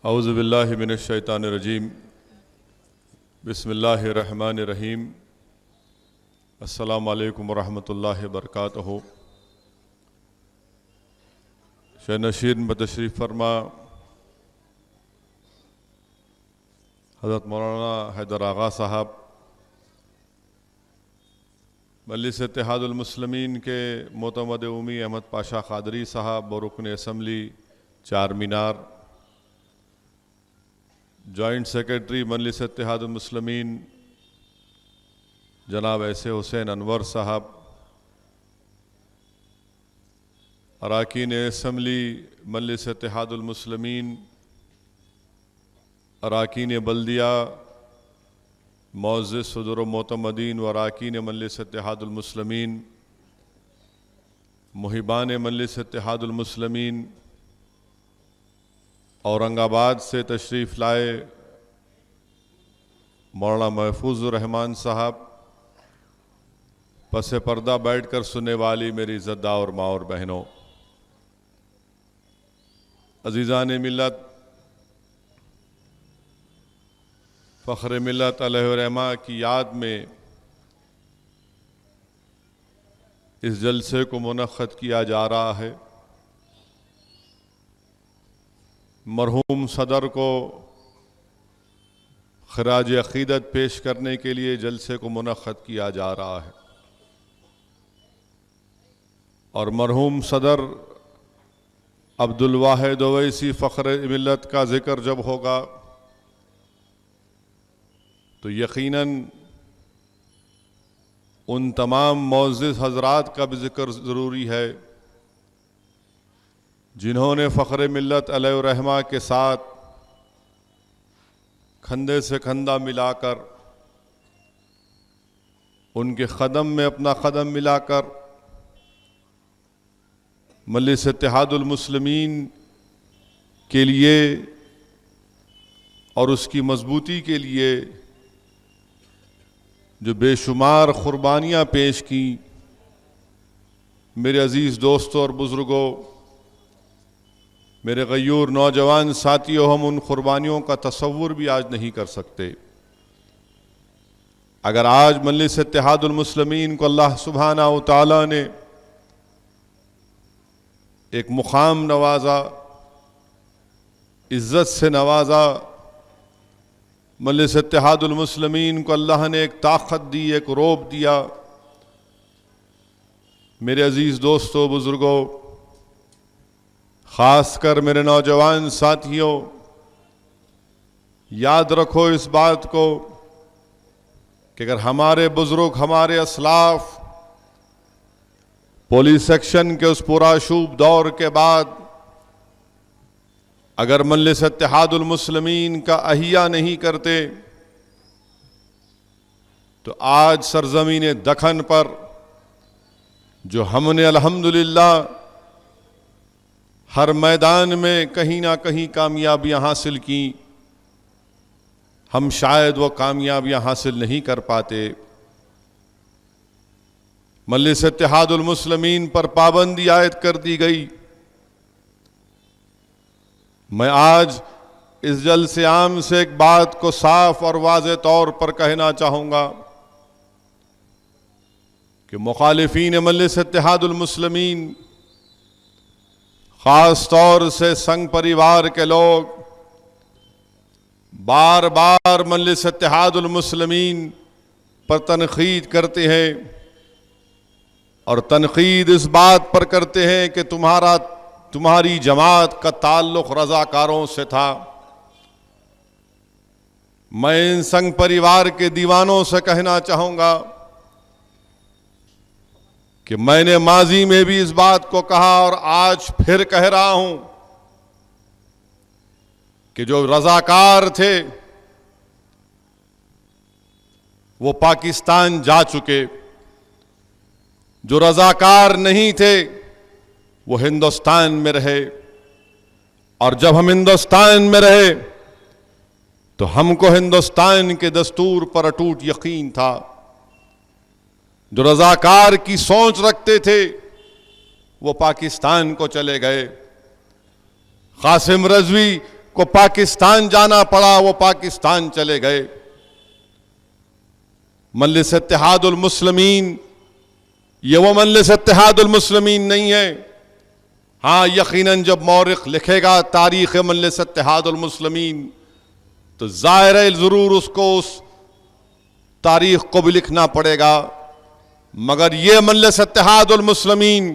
औज़ुबिल्लाहि मिनश्शैतानिर्रजीम बिस्मिल्लाहिर्रहमानिर्रहीम अस्सलामु अलैकुम वरहमतुल्लाहि वबरकातुहू। शहनशीन बतशरीफ़ फरमा हज़रत मौलाना हैदर आगा साहब, मजलिस इत्तेहादुल मुस्लिमीन के मोतमद उमी अहमद पाशा क़ादरी साहब और रुकन असम्बली चार मीनार, जॉइंट सेक्रेटरी मजलिस इत्तेहादुल मुस्लिमीन जनाब ऐसे हुसैन अनवर साहब, अरकान असम्बली मजलिस इत्तेहादुल मुस्लिमीन, अरकान बल्दिया, मुअज़्ज़िज़ सदर मोतमदीन व अरकान मजलिस इत्तेहादुल मुस्लिमीन, मुहिबान मजलिस इत्तेहादुल मुस्लिमीन, औरंगाबाद से तशरीफ़ लाए मौलाना महफूज़ुर रहमान साहब, पसे पर्दा बैठ कर सुनने वाली मेरी इज़्ज़तदार और माँ और बहनों, अज़ीज़ान मिल्लत, फ़ख्र मिल्लत अलैहिर्रहमा की याद में इस जलसे को मुनक़्क़द किया जा रहा है। मरहूम सदर को ख़राज अक़ीदत पेश करने के लिए जलसे को मुनक़्क़द किया जा रहा है और मरहूम सदर अब्दुल वाहिद ओवैसी फ़ख्र मिल्लत का ज़िक्र जब होगा तो यकीनन उन तमाम मुअज़्ज़िज़ हज़रात का भी ज़िक्र ज़रूरी है जिन्होंने फ़ख्र मिल्लत अलैहिर्रहमा के साथ कंधे से कंधा मिलाकर, उनके क़दम में अपना क़दम मिलाकर मजलिस इत्तेहादुल मुस्लिमीन के लिए और उसकी मजबूती के लिए जो बेशुमार क़ुरबानियाँ पेश की। मेरे अज़ीज़ दोस्तों और बुज़ुर्गों, मेरे गयूर नौजवान साथियों, हम उन क़ुरबानियों का तसव्वुर भी आज नहीं कर सकते। अगर आज मजलिस इत्तेहादुल मुस्लिमीन को अल्लाह सुब्हानहू व तआला ने एक मुक़ाम नवाजा, इज़्ज़त से नवाजा, मजलिस इत्तेहादुल मुस्लिमीन को अल्लाह ने एक ताक़त दी, एक रोब दिया। मेरे अज़ीज़ दोस्तों बुज़ुर्गों, ख़ासकर मेरे नौजवान साथियों, याद रखो इस बात को कि अगर हमारे बुज़ुर्ग, हमारे असलाफ पुलिस एक्शन के उस पुराशूब दौर के बाद अगर मजलिस इत्तेहादुल मुस्लिमीन का अहिया नहीं करते तो आज सरज़मीन दखन पर जो हमने अल्हम्दुलिल्लाह हर मैदान में कहीं ना कहीं कामयाबियां हासिल की, हम शायद वो कामयाबियां हासिल नहीं कर पाते। मजलिस इत्तेहादुल मुस्लिमीन पर पाबंदी आयद कर दी गई। मैं आज इस जलसे आम से एक बात को साफ और वाज़े तौर पर कहना चाहूँगा कि मुखालिफीन मजलिस इत्तेहादुल मुस्लिमीन, ख़ास तौर से संघ परिवार के लोग बार बार मजलिस इत्तेहादुल मुस्लिमीन पर तनक़ीद करते हैं और तनक़ीद इस बात पर करते हैं कि तुम्हारी जमात का ताल्लुक़ रज़ाकारों से था। मैं इन संघ परिवार के दीवानों से कहना चाहूँगा कि मैंने माजी में भी इस बात को कहा और आज फिर कह रहा हूं कि जो रज़ाकार थे वो पाकिस्तान जा चुके, जो रज़ाकार नहीं थे वो हिंदुस्तान में रहे, और जब हम हिंदुस्तान में रहे तो हमको हिंदुस्तान के दस्तूर पर अटूट यकीन था। जो रज़ाकार की सोच रखते थे वो पाकिस्तान को चले गए। क़ासिम रज़वी को पाकिस्तान जाना पड़ा, वो पाकिस्तान चले गए। मजलिस इत्तेहादुल मुस्लिमीन ये वो मजलिस इत्तेहादुल मुस्लिमीन नहीं है। हाँ, यकीनन जब मौरिख लिखेगा तारीख़ मजलिस इत्तेहादुल मुस्लिमीन तो ज़ाहिर है ज़रूर उसको उस तारीख़ को भी लिखना पड़ेगा, मगर ये मजलिस इत्तेहादुल मुस्लिमीन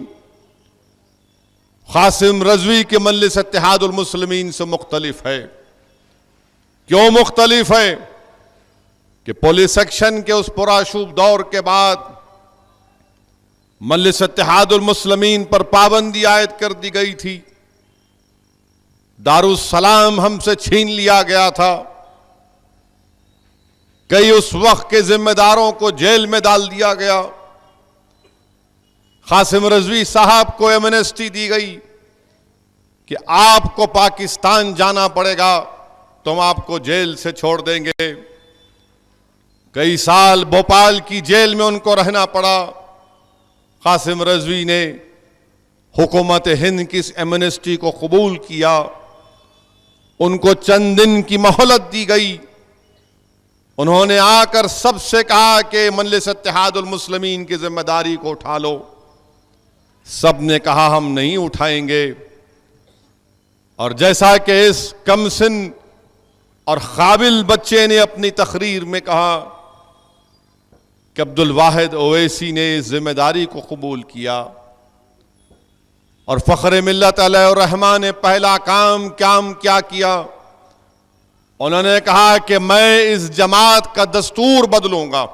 क़ासिम रज़वी के मजलिस इत्तेहादुल मुस्लिमीन से मुख्तलिफ है। क्यों मुख्तलिफ है? कि पुलिस एक्शन के उस पुराशूब दौर के बाद मजलिस इत्तेहादुल मुस्लिमीन पर पाबंदी आयद कर दी गई थी। दारुस्सलाम हमसे छीन लिया गया था। कई उस वक्त के जिम्मेदारों को जेल में डाल दिया गया। क़ासिम रज़वी साहब को एमनेस्टी दी गई कि आपको पाकिस्तान जाना पड़ेगा, तुम आपको जेल से छोड़ देंगे। कई साल भोपाल की जेल में उनको रहना पड़ा। क़ासिम रज़वी ने हुकूमत हिंद की इस एमनेस्टी को कबूल किया। उनको चंद दिन की मोहलत दी गई। उन्होंने आकर सबसे कहा कि मजलिस इत्तेहादुल मुस्लिमीन की जिम्मेदारी को उठा लो। सब ने कहा हम नहीं उठाएंगे। और जैसा कि इस कमसिन और काबिल बच्चे ने अपनी तकरीर में कहा कि अब्दुल वाहिद ओवैसी ने इस जिम्मेदारी को कबूल किया और फ़ख्र मिल्लत अलैहिर्रहमान ने पहला काम क्या किया? उन्होंने कहा कि मैं इस जमात का दस्तूर बदलूंगा।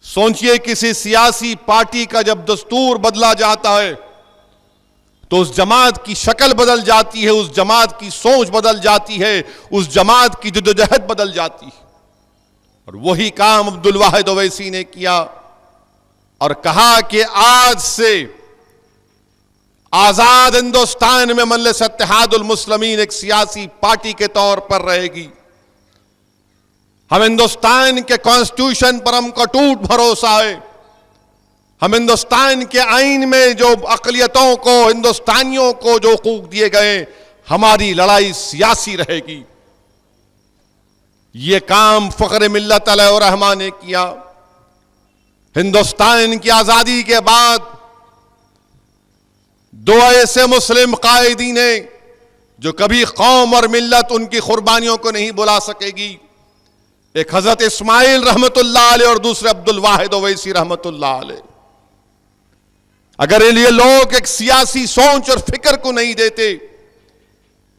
सोचिए, किसी सियासी पार्टी का जब दस्तूर बदला जाता है तो उस जमात की शक्ल बदल जाती है, उस जमात की सोच बदल जाती है, उस जमात की जद्दोजहद बदल जाती है। और वही काम अब्दुल वाहिद ओवैसी ने किया और कहा कि आज से आजाद हिंदुस्तान में मजलिस इत्तेहादुल मुस्लिमीन एक सियासी पार्टी के तौर पर रहेगी। हम हिंदुस्तान के कॉन्स्टिट्यूशन पर हमको टूट भरोसा है। हम हिंदुस्तान के आईन में जो अक़लियतों को, हिंदुस्तानियों को जो हकूक़ दिए गए, हमारी लड़ाई सियासी रहेगी। ये काम फ़ख्र मिल्लत अलैहिर्रहमान ने किया। हिंदुस्तान की आज़ादी के बाद दो ऐसे मुस्लिम कायदीन हैं जो कभी कौम और मिल्लत उनकी कुर्बानियों को नहीं बुला सकेगी। एक हजरत इस्माइल रहमतुल्लाह अलैह और दूसरे अब्दुल वाहिद ओवैसी रहमतुल्लाह अलैह। अगर ये लोग एक सियासी सोच और फिक्र को नहीं देते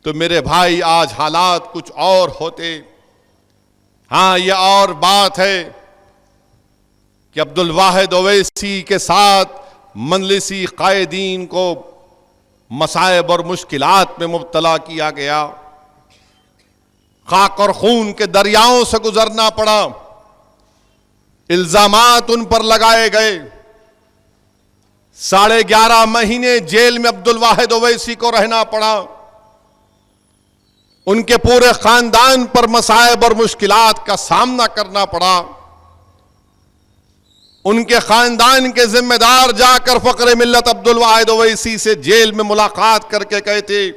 तो मेरे भाई आज हालात कुछ और होते। हाँ, यह और बात है कि अब्दुल वाहिद ओवैसी के साथ मजलिसी कायदीन को मसाइब और मुश्किलात में मुब्तला किया गया। खाक और खून के दरियाओं से गुजरना पड़ा। इल्जामात उन पर लगाए गए। 11.5 महीने जेल में अब्दुल वाहिद ओवैसी को रहना पड़ा। उनके पूरे खानदान पर मसाइब और मुश्किलात का सामना करना पड़ा। उनके खानदान के जिम्मेदार जाकर फ़ख्र मिल्लत अब्दुल वाहिद ओवैसी से जेल में मुलाकात करके कहते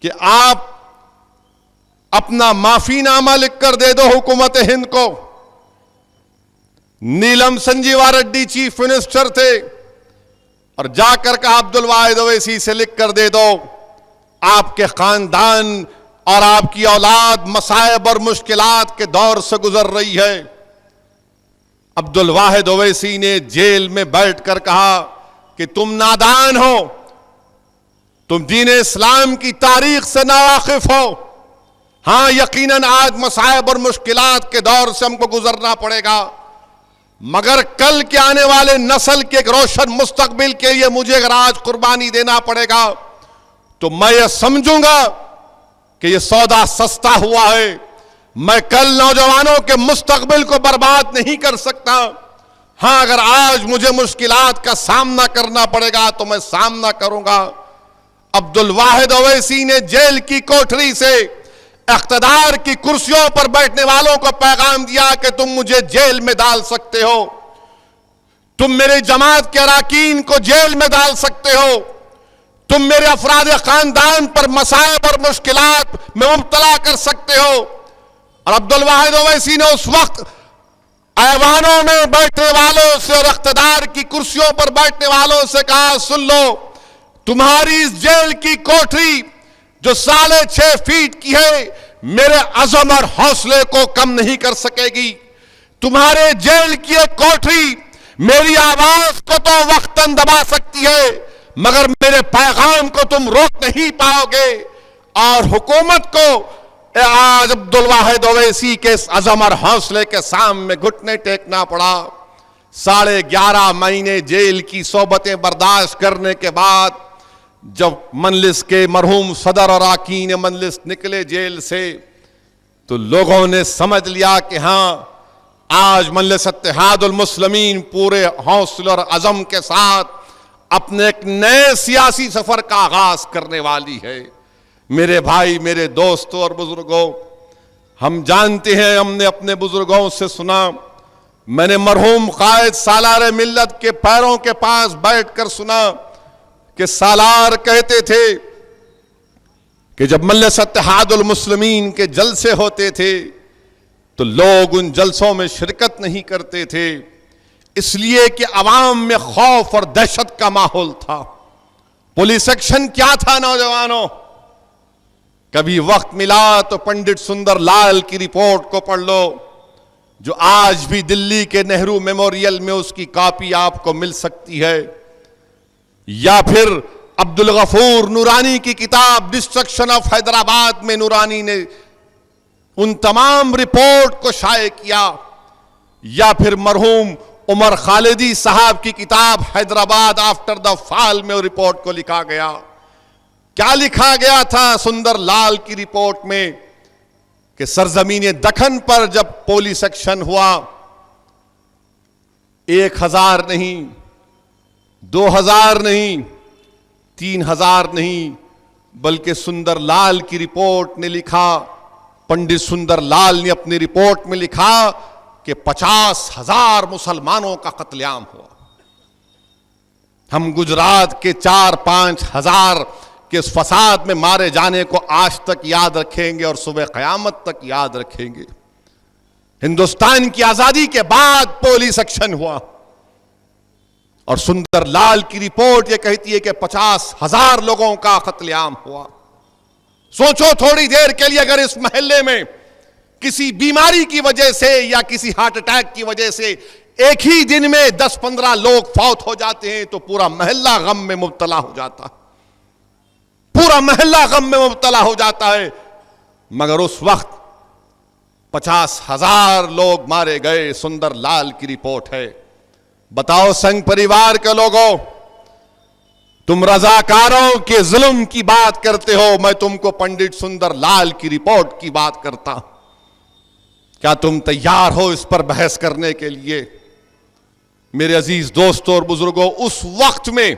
कि आप अपना माफीनामा लिख कर दे दो हुकूमत हिंद को। नीलम संजीवा रेड्डी चीफ मिनिस्टर थे और जाकर कहा अब्दुल वाहिद ओवैसी से लिख कर दे दो, आपके खानदान और आपकी औलाद मसाइब और मुश्किलात के दौर से गुजर रही है। अब्दुल वाहिद ओवैसी ने जेल में बैठकर कहा कि तुम नादान हो, तुम दीन इस्लाम की तारीख से नावाकिफ हो। हां, यकीनन आज मसाइब और मुश्किलात के दौर से हमको गुजरना पड़ेगा, मगर कल के आने वाले नस्ल के एक रोशन मुस्तकबिल के लिए मुझे अगर आज कुर्बानी देना पड़ेगा तो मैं ये समझूंगा कि ये सौदा सस्ता हुआ है। मैं कल नौजवानों के मुस्तकबिल को बर्बाद नहीं कर सकता। हां, अगर आज मुझे मुश्किलात का सामना करना पड़ेगा तो मैं सामना करूंगा। अब्दुल वाहिद ओवैसी ने जेल की कोठरी से इख्तिदार की कुर्सियों पर बैठने वालों को पैगाम दिया कि तुम मुझे जेल में डाल सकते हो, तुम मेरे जमात के अरकान को जेल में डाल सकते हो, तुम मेरे अफराद खानदान पर मसाइब और मुश्किलात में मुब्तला कर सकते हो। और अब्दुल वाहिद ओवैसी ने उस वक्त ऐवानों में बैठने वालों से और इख्तिदार की कुर्सियों पर बैठने वालों से कहा, सुन लो, तुम्हारी इस जेल की कोठरी जो 6.5 फीट की है, मेरे अज़म और हौसले को कम नहीं कर सकेगी। तुम्हारे जेल की एक कोठरी मेरी आवाज को तो वक्तन दबा सकती है, मगर मेरे पैगाम को तुम रोक नहीं पाओगे। और हुकूमत को आज अब्दुल वाहिद ओवैसी के अज़म और हौसले के सामने घुटने टेकना पड़ा। 11.5 महीने जेल की सोबतें बर्दाश्त करने के बाद जब मजलिस के मरहूम सदर और अरकान मजलिस निकले जेल से, तो लोगों ने समझ लिया कि हां, आज मजलिस इत्तेहादुल मुस्लिमीन पूरे हौसले और अज़म के साथ अपने एक नए सियासी सफर का आगाज करने वाली है। मेरे भाई, मेरे दोस्तों और बुजुर्गों, हम जानते हैं, हमने अपने बुजुर्गों से सुना, मैंने मरहूम कायद सालार मिल्लत के पैरों के पास बैठकर सुना कि सालार कहते थे कि जब मजलिस इत्तेहादुल मुस्लिमीन के जलसे होते थे तो लोग उन जलसों में शिरकत नहीं करते थे, इसलिए कि अवाम में खौफ और दहशत का माहौल था। पुलिस एक्शन क्या था नौजवानों? कभी वक्त मिला तो पंडित सुंदर लाल की रिपोर्ट को पढ़ लो, जो आज भी दिल्ली के नेहरू मेमोरियल में उसकी कॉपी आपको मिल सकती है, या फिर अब्दुल गफूर नूरानी की किताब डिस्ट्रक्शन ऑफ हैदराबाद में नूरानी ने उन तमाम रिपोर्ट को शाये किया, या फिर मरहूम उमर खालिदी साहब की किताब हैदराबाद आफ्टर द फॉल में रिपोर्ट को लिखा गया। क्या लिखा गया था सुंदर लाल की रिपोर्ट में कि सरजमीन दखन पर जब पुलिस एक्शन हुआ, 1000 नहीं, 2000 नहीं, 3000 नहीं, बल्कि सुंदर लाल की रिपोर्ट ने लिखा, पंडित सुंदर लाल ने अपनी रिपोर्ट में लिखा कि 50,000 मुसलमानों का कत्लेआम हुआ। हम गुजरात के 4-5 हजार के इस फसाद में मारे जाने को आज तक याद रखेंगे और सुबह क़यामत तक याद रखेंगे। हिंदुस्तान की आजादी के बाद पुलिस एक्शन हुआ और सुंदर लाल की रिपोर्ट यह कहती है कि 50,000 लोगों का कत्लेआम हुआ। सोचो थोड़ी देर के लिए, अगर इस मोहल्ले में किसी बीमारी की वजह से या किसी हार्ट अटैक की वजह से एक ही दिन में 10-15 लोग फौत हो जाते हैं तो पूरा मोहल्ला गम में मुब्तला हो जाता है, पूरा मोहल्ला गम में मुब्तला हो जाता है। मगर उस वक्त 50,000 लोग मारे गए, सुंदर लाल की रिपोर्ट है। बताओ संघ परिवार के लोगों, तुम रजाकारों के जुल्म की बात करते हो, मैं तुमको पंडित सुंदर लाल की रिपोर्ट की बात करता। क्या तुम तैयार हो इस पर बहस करने के लिए? मेरे अजीज दोस्तों और बुजुर्गों, उस वक्त में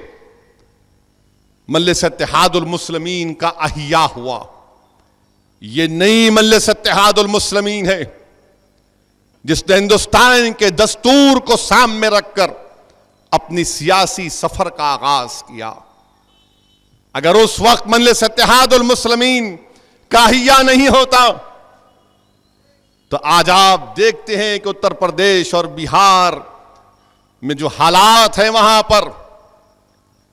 मजलिस इत्तेहादुल मुस्लिमीन का अहिया हुआ। यह नई मजलिस इत्तेहादुल मुस्लिमीन है जिसने हिंदुस्तान के दस्तूर को सामने रखकर अपनी सियासी सफर का आगाज किया। अगर उस वक्त मजलिस इत्तेहादुल मुस्लिमीन का अहिया नहीं होता तो आज आप देखते हैं कि उत्तर प्रदेश और बिहार में जो हालात हैं वहां पर,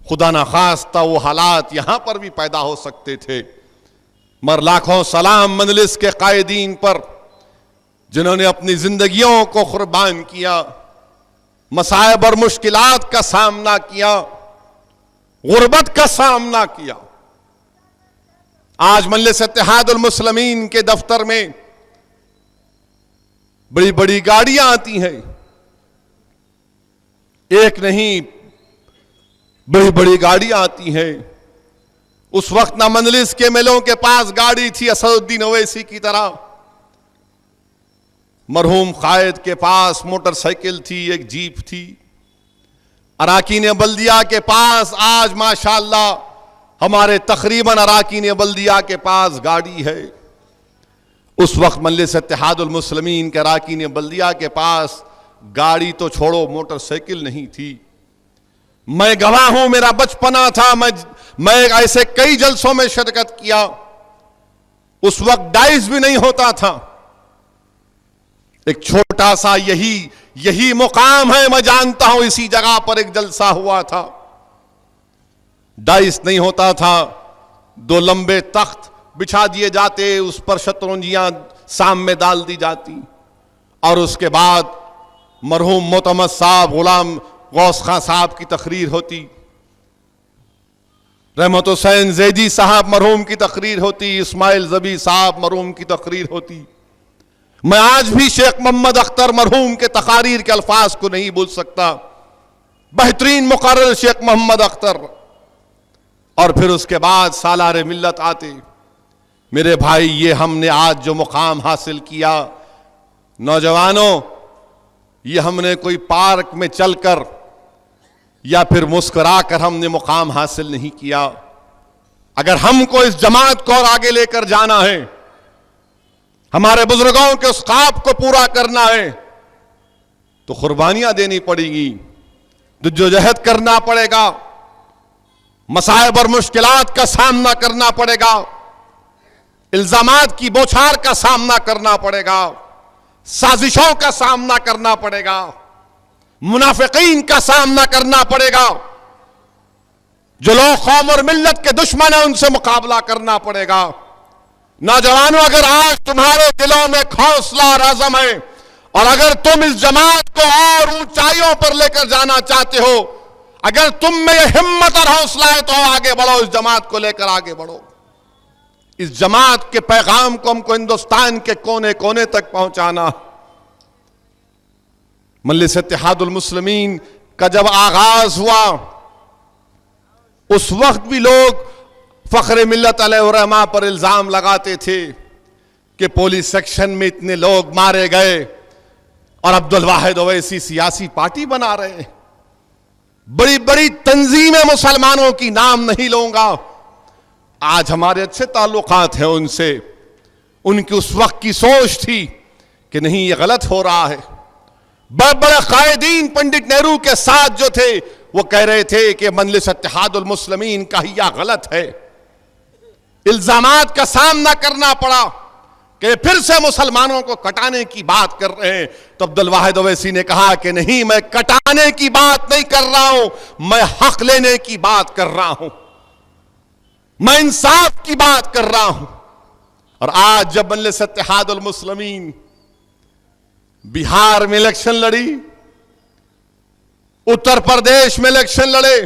खुदा ना खास्ता वो हालात यहां पर भी पैदा हो सकते थे। मगर लाखों सलाम मजलिस के कायदीन पर जिन्होंने अपनी जिंदगियों को कुर्बान किया, मसाइब और मुश्किलात का सामना किया, गुर्बत का सामना किया। आज मजलिस इत्तेहादुल मुस्लिमीन के दफ्तर में बड़ी बड़ी गाड़ियां आती हैं, एक नहीं बड़ी बड़ी गाड़ियां आती हैं। उस वक्त ना मजलिस के मेलों के पास गाड़ी थी असदुद्दीन ओवैसी की तरह, मरहूम कायद के पास मोटरसाइकिल थी, एक जीप थी। अरकान बल्दिया के पास आज माशाअल्लाह हमारे तकरीबन अरकान बल्दिया के पास गाड़ी है। उस वक्त मजलिस इत्तेहादुल मुस्लिमीन के अरकान बल्दिया के पास गाड़ी तो छोड़ो, मोटरसाइकिल नहीं थी। मैं गवाह हूं, मेरा बचपना था, मैं मैं ऐसे कई जलसों में शिरकत किया, उस वक्त डाइस भी नहीं होता था। एक छोटा सा यही मुकाम है, मैं जानता हूं, इसी जगह पर एक जलसा हुआ था। डाइस नहीं होता था, दो लंबे तख्त बिछा दिए जाते, उस पर शतरंजियां सामने डाल दी जाती, और उसके बाद मरहूम मोतमद साहब गुलाम गौस खां साहब की तकरीर होती, रहमत हुसैन जैदी साहब मरहूम की तकरीर होती, इस्माइल जबी साहब मरहूम की तकरीर होती। मैं आज भी शेख मोहम्मद अख्तर मरहूम के तकारीर के अल्फाज को नहीं भूल सकता। बेहतरीन मुकर्रर शेख मोहम्मद अख्तर। और फिर उसके बाद सालारे मिल्लत आते। मेरे भाई, ये हमने आज जो मुकाम हासिल किया, नौजवानों, ये हमने कोई पार्क में चलकर या फिर मुस्कुराकर हमने मुकाम हासिल नहीं किया। अगर हमको इस जमात को और आगे लेकर जाना है, हमारे बुजुर्गों के उस ख्वाब को पूरा करना है, तो कुर्बानियां देनी पड़ेगी, जद्दोजहद करना पड़ेगा, मसाइब और मुश्किलात का सामना करना पड़ेगा, इल्जामात की बौछार का सामना करना पड़ेगा, साजिशों का सामना करना पड़ेगा, मुनाफिकीन का सामना करना पड़ेगा, जो लोग कौम और मिल्लत के दुश्मन हैं उनसे मुकाबला करना पड़ेगा। नौजवानों, अगर आज तुम्हारे दिलों में हौसला और अज़म है, और अगर तुम इस जमात को और ऊंचाइयों पर लेकर जाना चाहते हो, अगर तुम में यह हिम्मत और हौसला है, तो आगे बढ़ो, इस जमात को लेकर आगे बढ़ो। इस जमात के पैगाम को हमको हिंदुस्तान के कोने कोने तक पहुंचाना। मजलिस इत्तेहादुल मुस्लिमीन का जब आगाज हुआ, उस वक्त भी लोग फख्र मिल्लत अलैहिर्रहमा पर इल्जाम लगाते थे कि पुलिस सेक्शन में इतने लोग मारे गए और अब्दुल वाहिद ओवैसी सियासी पार्टी बना रहे हैं। बड़ी बड़ी तंजीमें मुसलमानों की नाम नहीं लूंगा, आज हमारे अच्छे ताल्लुकात हैं उनसे। उनकी उस वक्त की सोच थी कि नहीं, ये गलत हो रहा है। बड़े बड़े कायदीन पंडित नेहरू के साथ जो थे, वो कह रहे थे कि मजलिस इत्तेहादुल मुस्लिमीन का ही गलत है। इल्जामात का सामना करना पड़ा कि फिर से मुसलमानों को कटाने की बात कर रहे हैं। तो अब्दुल वाहिद ओवैसी ने कहा कि नहीं, मैं कटाने की बात नहीं कर रहा हूं, मैं हक लेने की बात कर रहा हूं, मैं इंसाफ की बात कर रहा हूं। और आज जब मजलिस इत्तेहादुल मुस्लिमीन बिहार में इलेक्शन लड़ी, उत्तर प्रदेश में इलेक्शन लड़े,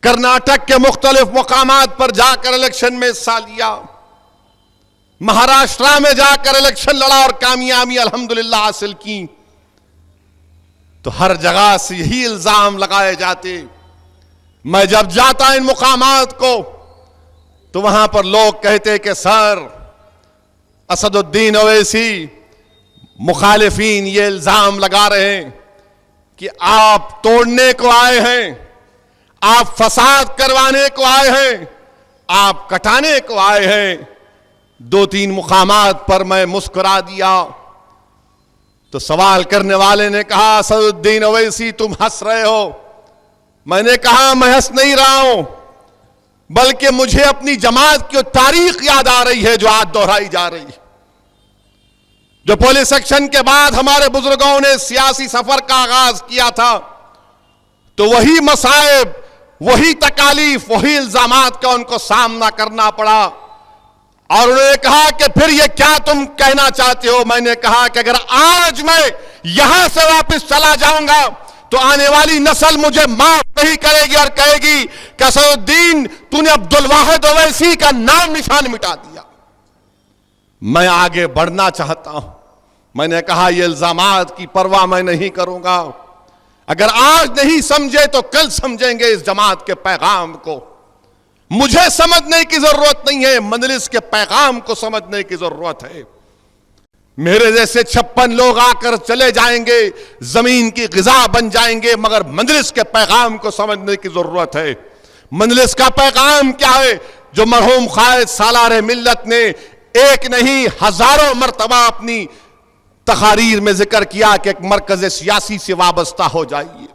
कर्नाटक के मुख्तलिफ मुकामात पर जाकर इलेक्शन में हिस्सा लिया, महाराष्ट्र में जाकर इलेक्शन लड़ा और कामयाबी अल्हम्दुलिल्लाह हासिल की, तो हर जगह से यही इल्जाम लगाए जाते। मैं जब जाता इन मुकामात को, तो वहां पर लोग कहते कि सर, असदुद्दीन ओवैसी, मुखालिफीन ये इल्जाम लगा रहे हैं कि आप तोड़ने को आए हैं, आप फसाद करवाने को आए हैं, आप कटाने को आए हैं। दो तीन मुकामात पर मैं मुस्कुरा दिया, तो सवाल करने वाले ने कहा, असदुद्दीन ओवैसी तुम हंस रहे हो। मैंने कहा, मैं हंस नहीं रहा हूं, बल्कि मुझे अपनी जमात की तारीख याद आ रही है जो आज दोहराई जा रही है। जो पुलिस एक्शन के बाद हमारे बुजुर्गों ने सियासी सफर का आगाज किया था, तो वही मसाइब, वही तकालीफ, वही इल्जामात का उनको सामना करना पड़ा। और उन्होंने कहा कि फिर ये क्या तुम कहना चाहते हो। मैंने कहा कि अगर आज मैं यहां से वापस चला जाऊंगा, तो आने वाली नस्ल मुझे माफ नहीं करेगी और कहेगी कि असदुद्दीन, तूने अब्दुल वाहिद ओवैसी का नाम निशान मिटा दिया। मैं आगे बढ़ना चाहता हूं। मैंने कहा, ये इल्जामात की परवाह मैं नहीं करूंगा। अगर आज नहीं समझे तो कल समझेंगे इस जमात के पैगाम को। मुझे समझने की जरूरत नहीं है, मजलिस के पैगाम को समझने की जरूरत है। मेरे जैसे 56 लोग आकर चले जाएंगे, जमीन की गिजा बन जाएंगे, मगर मजलिस के पैगाम को समझने की जरूरत है। मजलिस का पैगाम क्या है, जो मरहूम कायद सालार मिल्लत ने एक नहीं हजारों मरतबा अपनी तकारीर में जिक्र किया कि एक मरकज सियासी से वाबस्ता हो जाइए।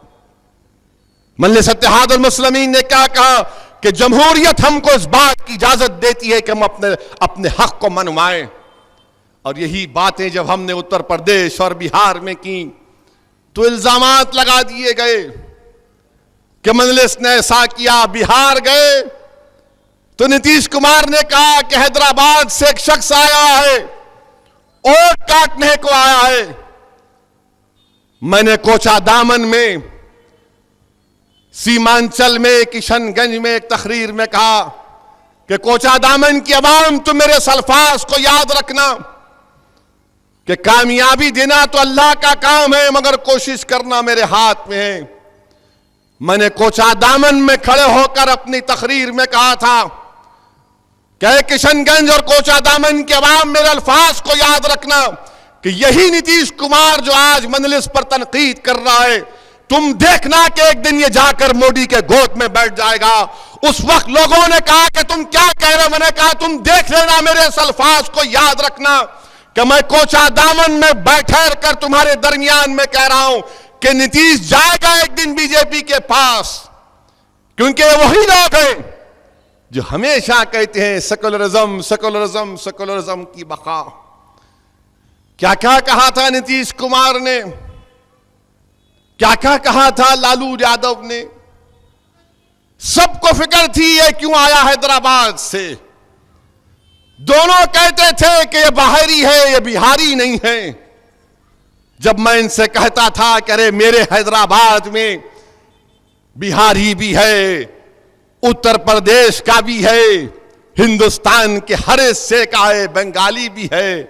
मजलिस इत्तेहादुल मुस्लिमीन ने क्या कहा कि जमहूरियत हमको इस बात की इजाजत देती है कि हम अपने हक को मनवाएं। और यही बातें जब हमने उत्तर प्रदेश और बिहार में की तो इल्जामात लगा दिए गए कि मजलिस ने ऐसा किया। बिहार गए तो नीतीश कुमार ने कहा कि हैदराबाद से एक शख्स आया है, वोट काटने को आया है। मैंने कोचा दामन में, सीमांचल में, किशनगंज में एक तकरीर में कहा कि कोचा दामन की अवाम, तुम मेरे अल्फाज को याद रखना कि कामयाबी देना तो अल्लाह का काम है, मगर कोशिश करना मेरे हाथ में है। मैंने कोचा दामन में खड़े होकर अपनी तकरीर में कहा था कि किशनगंज और कोचा दामन के अवाम, मेरे अल्फाज को याद रखना कि यही नीतीश कुमार जो आज मजलिस पर तनकीद कर रहा है, तुम देखना कि एक दिन ये जाकर मोदी के गोद में बैठ जाएगा। उस वक्त लोगों ने कहा कि तुम क्या कह रहे हो? मैंने कहा तुम देख लेना, मेरे इस अल्फाज को याद रखना कि मैं कोचा दामन में बैठे कर तुम्हारे दरमियान में कह रहा हूं कि नीतीश जाएगा एक दिन बीजेपी के पास, क्योंकि वही लोग हैं जो हमेशा कहते हैं सेकुलरिज्म सेकुलरिज्म सेकुलरिज्म की बका। क्या क्या कहा था नीतीश कुमार ने, क्या क्या कहा था लालू यादव ने? सबको फिक्र थी ये क्यों आया हैदराबाद से। दोनों कहते थे कि ये बाहरी है, ये बिहारी नहीं है। जब मैं इनसे कहता था कि अरे मेरे हैदराबाद में बिहारी भी है, उत्तर प्रदेश का भी है, हिंदुस्तान के हर हिस्से का है, बंगाली भी है,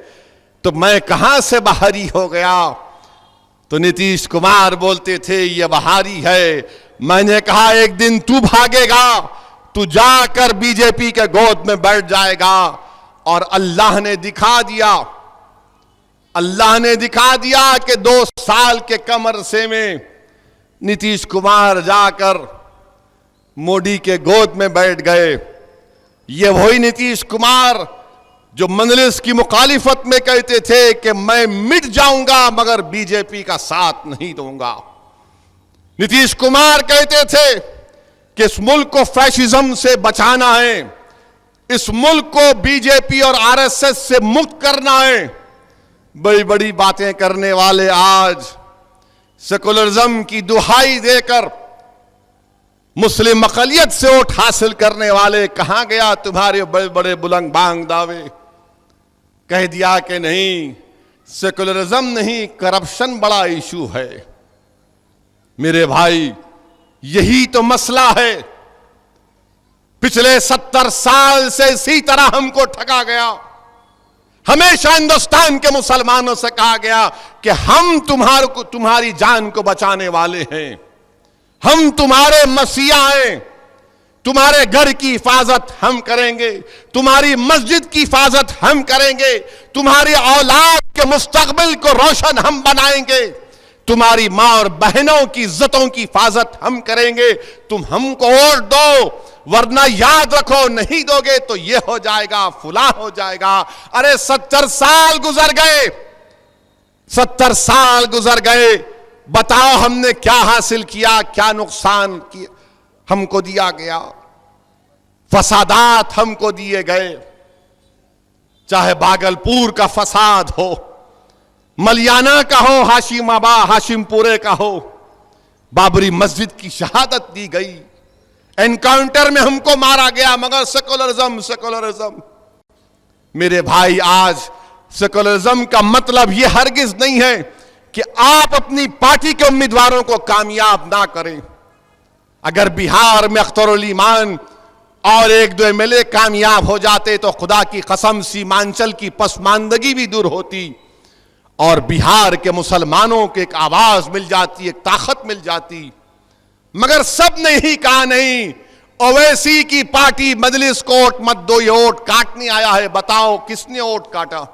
तो मैं कहां से बाहरी हो गया? तो नीतीश कुमार बोलते थे ये बाहरी है। मैंने कहा एक दिन तू भागेगा, तू जाकर बीजेपी के गोद में बैठ जाएगा। और अल्लाह ने दिखा दिया, अल्लाह ने दिखा दिया कि 2 साल के कम अरसे में नीतीश कुमार जाकर मोदी के गोद में बैठ गए। ये वही नीतीश कुमार जो मजलिस की मुखालिफत में कहते थे कि मैं मिट जाऊंगा मगर बीजेपी का साथ नहीं दूंगा। नीतीश कुमार कहते थे कि इस मुल्क को फैशिज्म से बचाना है, इस मुल्क को बीजेपी और आरएसएस से मुक्त करना है। बड़ी बड़ी बातें करने वाले आज सेकुलरिज्म की दुहाई देकर मुस्लिम अक़लियत से वोट हासिल करने वाले, कहां गया तुम्हारे बड़े बड़े बुलंद बांग दावे? कह दिया कि नहीं, सेकुलरिज्म नहीं, करप्शन बड़ा इशू है। मेरे भाई, यही तो मसला है। पिछले 70 साल से इसी तरह हमको ठगा गया। हमेशा हिंदुस्तान के मुसलमानों से कहा गया कि हम तुम्हारी जान को बचाने वाले हैं, हम तुम्हारे मसीहा हैं, तुम्हारे घर की हिफाजत हम करेंगे, तुम्हारी मस्जिद की हिफाजत हम करेंगे, तुम्हारी औलाद के मुस्तकबिल को रोशन हम बनाएंगे, तुम्हारी मां और बहनों की इज्जतों की हिफाजत हम करेंगे। तुम हमको वोट दो, वरना याद रखो नहीं दोगे तो ये हो जाएगा, फुला हो जाएगा। अरे 70 साल गुजर गए, 70 साल गुजर गए। बताओ हमने क्या हासिल किया, क्या नुकसान किया हमको दिया गया? फसादात हमको दिए गए, चाहे भागलपुर का फसाद हो, मलियाना का हो, हाशिमपुरे का हो। बाबरी मस्जिद की शहादत दी गई, एनकाउंटर में हमको मारा गया, मगर सेकुलरिज्म सेकुलरिज्म। मेरे भाई, आज सेकुलरिज्म का मतलब यह हरगिज नहीं है कि आप अपनी पार्टी के उम्मीदवारों को कामयाब ना करें। अगर बिहार में अख्तरुल ईमान और 1-2 एमएलए कामयाब हो जाते तो खुदा की कसम सीमांचल की पसमानदगी भी दूर होती और बिहार के मुसलमानों को एक आवाज मिल जाती, एक ताकत मिल जाती। मगर सब ने ही कहा नहीं, ओवैसी की पार्टी मजलिस को वोट मत दो, ये वोट काटने आया है। बताओ किसने वोट काटा?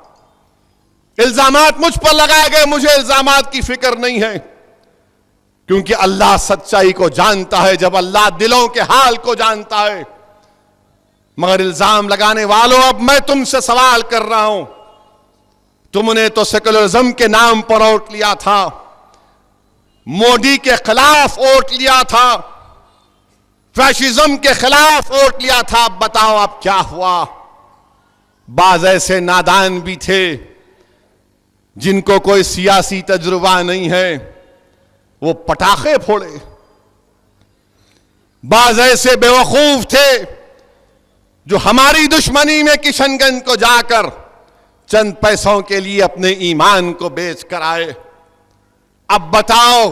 इल्जामात मुझ पर लगाए गए, मुझे इल्जामात की फिक्र नहीं है, क्योंकि अल्लाह सच्चाई को जानता है, जब अल्लाह दिलों के हाल को जानता है। मगर इल्जाम लगाने वालों, अब मैं तुमसे सवाल कर रहा हूं, तुमने तो सेकुलरिज्म के नाम पर वोट लिया था, मोदी के खिलाफ वोट लिया था, फैशिज्म के खिलाफ वोट लिया था। अब बताओ अब क्या हुआ? बाज ऐसे नादान भी थे जिनको कोई सियासी तजुर्बा नहीं है, वो पटाखे फोड़े। बाज ऐसे बेवकूफ थे जो हमारी दुश्मनी में किशनगंज को जाकर चंद पैसों के लिए अपने ईमान को बेच कर आए। अब बताओ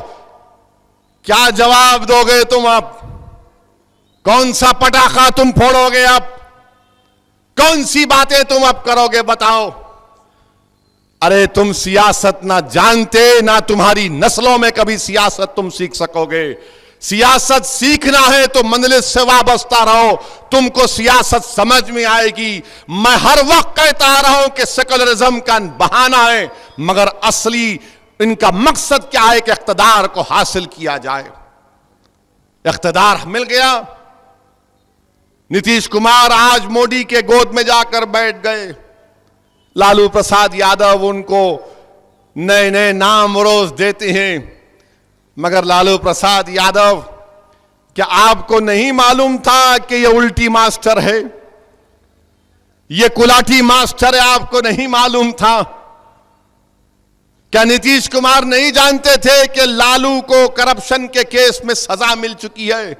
क्या जवाब दोगे तुम? अब कौन सा पटाखा तुम फोड़ोगे? अब कौन सी बातें तुम अब करोगे? बताओ। अरे तुम सियासत ना जानते, ना तुम्हारी नस्लों में कभी सियासत तुम सीख सकोगे। सियासत सीखना है तो मंजिल से वाबस्ता रहो, तुमको सियासत समझ में आएगी। मैं हर वक्त कहता रहा हूं कि सेकुलरिज्म का बहाना है, मगर असली इनका मकसद क्या है कि इख्तिदार को हासिल किया जाए। इख्तिदार मिल गया। नीतीश कुमार आज मोदी के गोद में जाकर बैठ गए। लालू प्रसाद यादव उनको नए नए नाम रोज देते हैं, मगर लालू प्रसाद यादव, क्या आपको नहीं मालूम था कि ये उल्टी मास्टर है, ये कुलाठी मास्टर है? आपको नहीं मालूम था? क्या नीतीश कुमार नहीं जानते थे कि लालू को करप्शन के केस में सजा मिल चुकी है?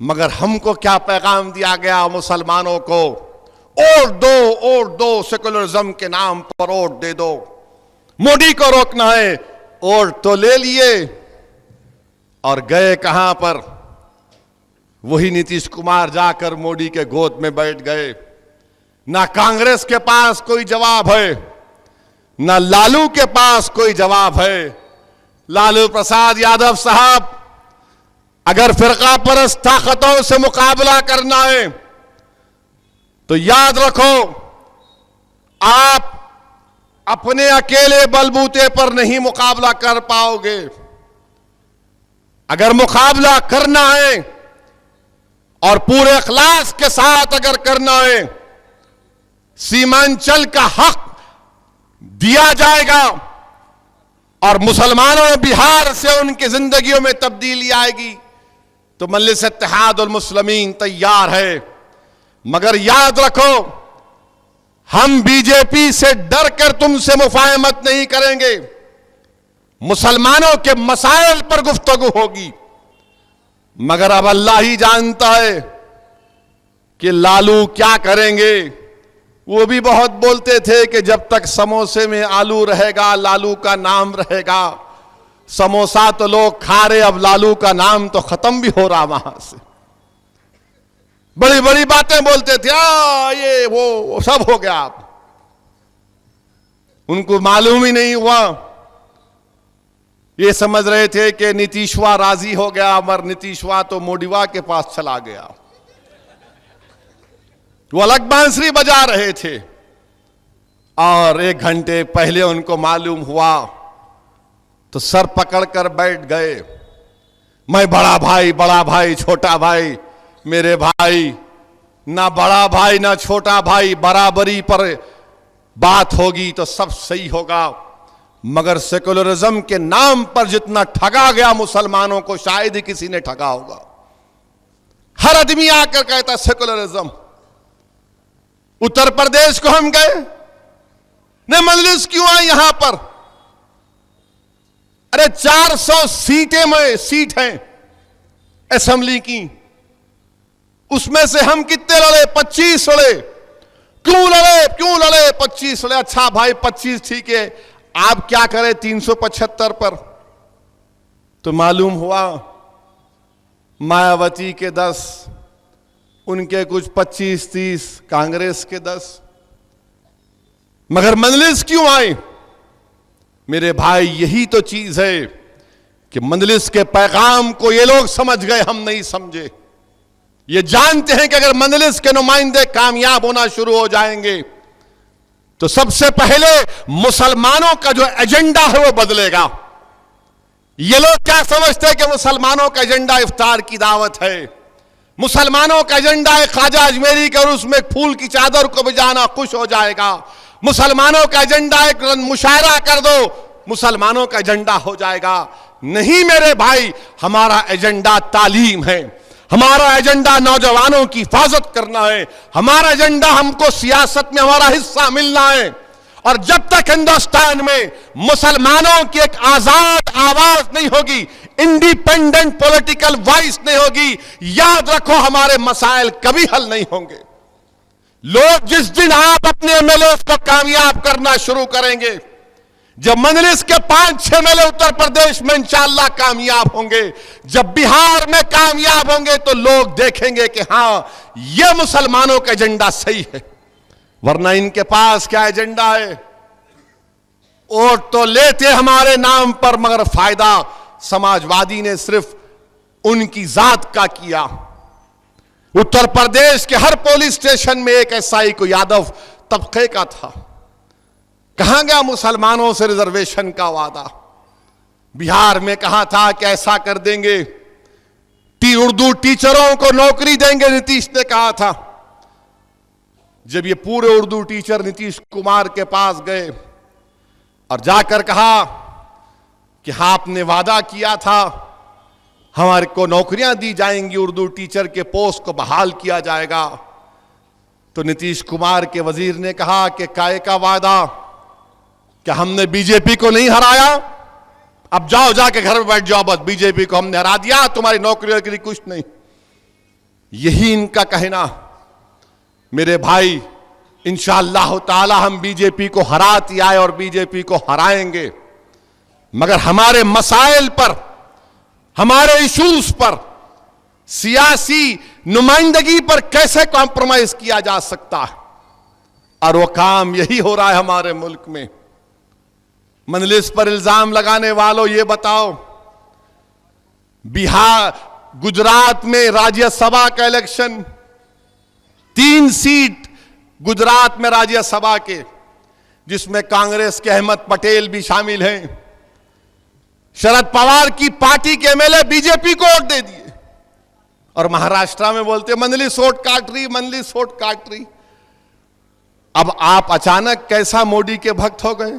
मगर हमको क्या पैगाम दिया गया मुसलमानों को? वोट दो, सेकुलरिज्म के नाम पर वोट दे दो। मोदी को रोकना है, वोट तो ले लिए और गए कहां पर? वही नीतीश कुमार जाकर मोदी के गोद में बैठ गए। ना कांग्रेस के पास कोई जवाब है, ना लालू के पास कोई जवाब है। लालू प्रसाद यादव साहब, अगर फिरका परस्त ताकतों से मुकाबला करना है तो याद रखो, आप अपने अकेले बलबूते पर नहीं मुकाबला कर पाओगे। अगर मुकाबला करना है और पूरे इखलास के साथ अगर करना है, सीमांचल का हक दिया जाएगा और मुसलमानों बिहार से उनकी जिंदगियों में तब्दीली आएगी, तो मजलिस इत्तेहादुल मुस्लिमीन तैयार है। मगर याद रखो, हम बीजेपी से डर कर तुमसे मुफाहमत नहीं करेंगे। मुसलमानों के मसाइल पर गुफ्तगू होगी। मगर अब अल्लाह ही जानता है कि लालू क्या करेंगे। वो भी बहुत बोलते थे कि जब तक समोसे में आलू रहेगा, लालू का नाम रहेगा। समोसा तो लोग खा रहे, अब लालू का नाम तो खत्म भी हो रहा वहां से। बड़ी बड़ी बातें बोलते थे, ये वो सब हो गया। आप उनको मालूम ही नहीं हुआ। ये समझ रहे थे कि नीतीशवा राजी हो गया, मगर नीतीशवा तो मोदीवा के पास चला गया। वो अलग बांसुरी बजा रहे थे और 1 घंटे पहले उनको मालूम हुआ तो सर पकड़कर बैठ गए। मैं बड़ा भाई, छोटा भाई, मेरे भाई, ना बड़ा भाई ना छोटा भाई, बराबरी पर बात होगी तो सब सही होगा। मगर सेकुलरिज्म के नाम पर जितना ठगा गया मुसलमानों को, शायद ही किसी ने ठगा होगा। हर आदमी आकर कहता सेकुलरिज्म। उत्तर प्रदेश को हम गए, ने मजलिस क्यों आई यहां पर? अरे 400 सीट हैं असेंबली की, उसमें से हम कितने लड़े? 25 लड़े। क्यों लड़े? 25 लड़े। अच्छा भाई 25 ठीक है, आप क्या करें 375 पर? तो मालूम हुआ मायावती के 10, उनके कुछ 25-30, कांग्रेस के 10। मगर मजलिस क्यों आई? मेरे भाई यही तो चीज है कि मजलिस के पैगाम को ये लोग समझ गए, हम नहीं समझे। ये जानते हैं कि अगर मजलिस के नुमाइंदे कामयाब होना शुरू हो जाएंगे तो सबसे पहले मुसलमानों का जो एजेंडा है वो बदलेगा। ये लोग क्या समझते हैं कि मुसलमानों का एजेंडा इफ्तार की दावत है, मुसलमानों का एजेंडा है ख्वाजा अजमेरी के और उसमें फूल की चादर को बिजाना, खुश हो जाएगा। मुसलमानों का एजेंडा है मुशायरा कर दो, मुसलमानों का एजेंडा हो जाएगा। नहीं मेरे भाई, हमारा एजेंडा तालीम है, हमारा एजेंडा नौजवानों की हिफाजत करना है। हमारा एजेंडा हमको सियासत में हमारा हिस्सा मिलना है। और जब तक हिंदुस्तान में मुसलमानों की एक आजाद आवाज नहीं होगी, इंडिपेंडेंट पॉलिटिकल वॉइस नहीं होगी, याद रखो हमारे मसाइल कभी हल नहीं होंगे। लोग जिस दिन आप अपने एमएलए को कामयाब करना शुरू करेंगे, जब मजलिस के 5-6 एमएलए उत्तर प्रदेश में इंशाअल्लाह कामयाब होंगे, जब बिहार में कामयाब होंगे, तो लोग देखेंगे कि हां यह मुसलमानों का एजेंडा सही है। वरना इनके पास क्या एजेंडा है? वोट तो लेते हमारे नाम पर, मगर फायदा समाजवादी ने सिर्फ उनकी जात का किया। उत्तर प्रदेश के हर पुलिस स्टेशन में एक एसआई को यादव तबके का था। कहां गया मुसलमानों से रिजर्वेशन का वादा? बिहार में कहा था कि ऐसा कर देंगे, उर्दू टीचरों को नौकरी देंगे, नीतीश ने कहा था। जब ये पूरे उर्दू टीचर नीतीश कुमार के पास गए और जाकर कहा कि हाँ आपने वादा किया था, हमारे को नौकरियां दी जाएंगी, उर्दू टीचर के पोस्ट को बहाल किया जाएगा, तो नीतीश कुमार के वजीर ने कहा कि काय का वादा? क्या हमने बीजेपी को नहीं हराया? अब जाओ, जाके घर में बैठ जाओ, बस बीजेपी को हमने हरा दिया, तुम्हारी नौकरियों के लिए कुछ नहीं। यही इनका कहना। मेरे भाई, इंशाअल्लाह ताला हम बीजेपी को हराते आए और बीजेपी को हराएंगे, मगर हमारे मसाइल पर, हमारे इश्यूज पर, सियासी नुमाइंदगी पर कैसे कॉम्प्रोमाइज किया जा सकता है? और वो काम यही हो रहा है हमारे मुल्क में। मजलिस पर इल्जाम लगाने वालों, ये बताओ, बिहार, गुजरात में राज्यसभा का इलेक्शन, 3 सीट गुजरात में राज्यसभा के, जिसमें कांग्रेस के अहमद पटेल भी शामिल हैं। शरद पवार की पार्टी के एमएलए बीजेपी को वोट दे दिए, और महाराष्ट्र में बोलते मजलिस वोट काट रही, मजलिस वोट काट रही। अब आप अचानक कैसा मोदी के भक्त हो गए?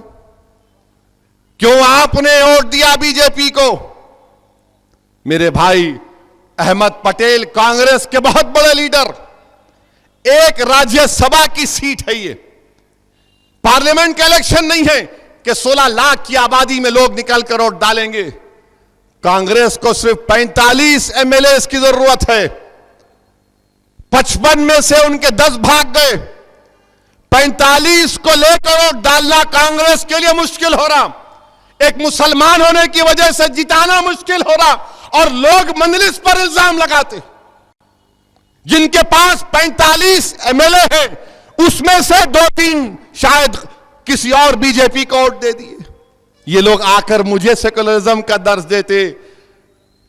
क्यों आपने वोट दिया बीजेपी को? मेरे भाई, अहमद पटेल कांग्रेस के बहुत बड़े लीडर, एक राज्यसभा की सीट है ये, पार्लियामेंट का इलेक्शन नहीं है कि 16 लाख की आबादी में लोग निकलकर वोट डालेंगे। कांग्रेस को सिर्फ 45 एमएलए की जरूरत है। 55 में से उनके 10 भाग गए। 45 को लेकर वोट डालना कांग्रेस के लिए मुश्किल हो रहा, एक मुसलमान होने की वजह से जिताना मुश्किल हो रहा, और लोग मजलिस पर इल्जाम लगाते। जिनके पास 45 एमएलए हैं, उसमें से 2-3 शायद किसी और बीजेपी को वोट दे दिए। ये लोग आकर मुझे सेकुलरिज्म का दर्ज देते।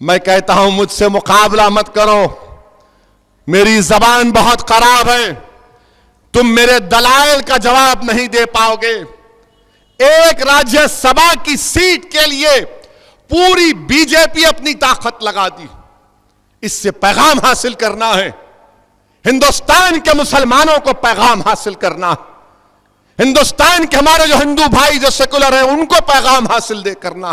मैं कहता हूं, मुझसे मुकाबला मत करो, मेरी जबान बहुत खराब है, तुम मेरे दलाइल का जवाब नहीं दे पाओगे। एक राज्यसभा की सीट के लिए पूरी बीजेपी अपनी ताकत लगा दी। इससे पैगाम हासिल करना है, हिंदुस्तान के मुसलमानों को पैगाम हासिल करना, हिंदुस्तान के हमारे जो हिंदू भाई जो सेकुलर हैं उनको पैगाम हासिल दे करना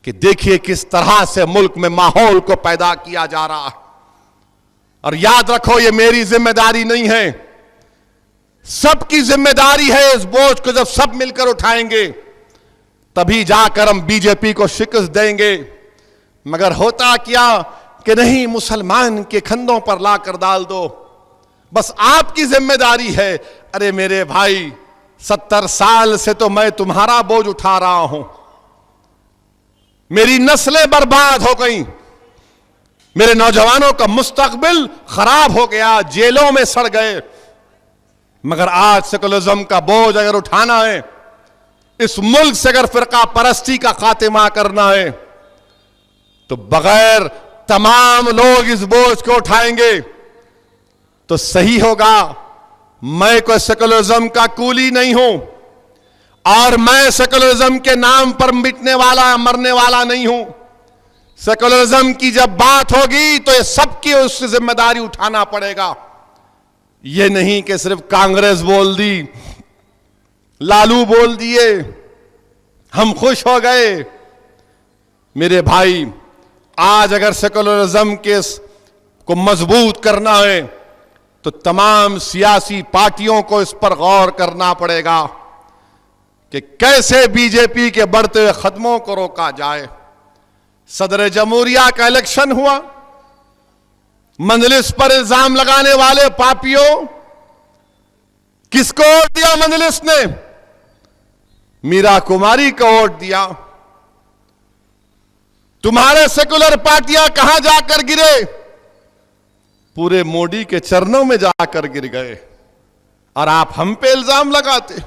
कि देखिए किस तरह से मुल्क में माहौल को पैदा किया जा रहा है। और याद रखो, ये मेरी जिम्मेदारी नहीं है, सबकी जिम्मेदारी है। इस बोझ को जब सब मिलकर उठाएंगे तभी जाकर हम बीजेपी को शिकस्त देंगे। मगर होता क्या कि नहीं, मुसलमान के कंधों पर लाकर डाल दो, बस आपकी जिम्मेदारी है। अरे मेरे भाई, 70 साल से तो मैं तुम्हारा बोझ उठा रहा हूं, मेरी नस्लें बर्बाद हो गई, मेरे नौजवानों का मुस्तकबिल खराब हो गया, जेलों में सड़ गए। मगर आज सेकुलरिज्म का बोझ अगर उठाना है, इस मुल्क से अगर फिरका परस्ती का खात्मा करना है, तो बगैर तमाम लोग इस बोझ को उठाएंगे तो सही होगा। मैं कोई सेकुलरिज्म का कूली नहीं हूं, और मैं सेकुलरिज्म के नाम पर मिटने वाला, मरने वाला नहीं हूं। सेकुलरिज्म की जब बात होगी तो ये सबकी उसकी जिम्मेदारी उठाना पड़ेगा। ये नहीं कि सिर्फ कांग्रेस बोल दी, लालू बोल दिए, हम खुश हो गए। मेरे भाई, आज अगर सेकुलरिज्म के को मजबूत करना है तो तमाम सियासी पार्टियों को इस पर गौर करना पड़ेगा कि कैसे बीजेपी के बढ़ते हुए कदमों को रोका जाए। सदर जमहूरिया का इलेक्शन हुआ, मजलिस पर इल्जाम लगाने वाले पापियों, किसको वोट दिया मजलिस ने? मीरा कुमारी को वोट दिया। तुम्हारे सेकुलर पार्टियां कहां जाकर गिरे? पूरे मोदी के चरणों में जाकर गिर गए, और आप हम पे इल्जाम लगाते।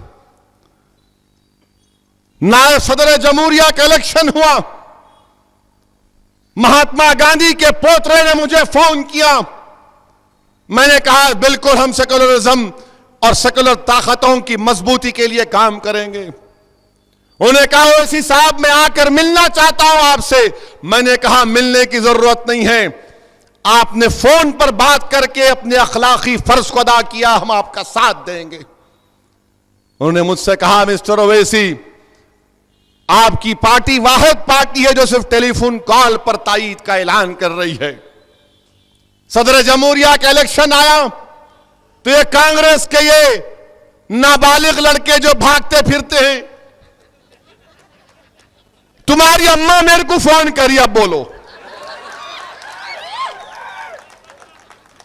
नायब सदर जमहूरिया का इलेक्शन हुआ, महात्मा गांधी के पोतरे ने मुझे फोन किया। मैंने कहा बिल्कुल हम सेकुलरिज्म और सेकुलर ताकतों की मजबूती के लिए काम करेंगे। उन्हें कहा ओवैसी साहब मैं आकर मिलना चाहता हूं आपसे। मैंने कहा मिलने की जरूरत नहीं है, आपने फोन पर बात करके अपने अखलाकी फर्ज को अदा किया, हम आपका साथ देंगे। उन्होंने मुझसे कहा मिस्टर ओवैसी, आपकी पार्टी वाहिद पार्टी है जो सिर्फ टेलीफोन कॉल पर तायीद का ऐलान कर रही है। सदर जमहूरिया का इलेक्शन आया तो ये कांग्रेस के ये नाबालिग लड़के जो भागते फिरते हैं, तुम्हारी अम्मा मेरे को फोन करी, अब बोलो।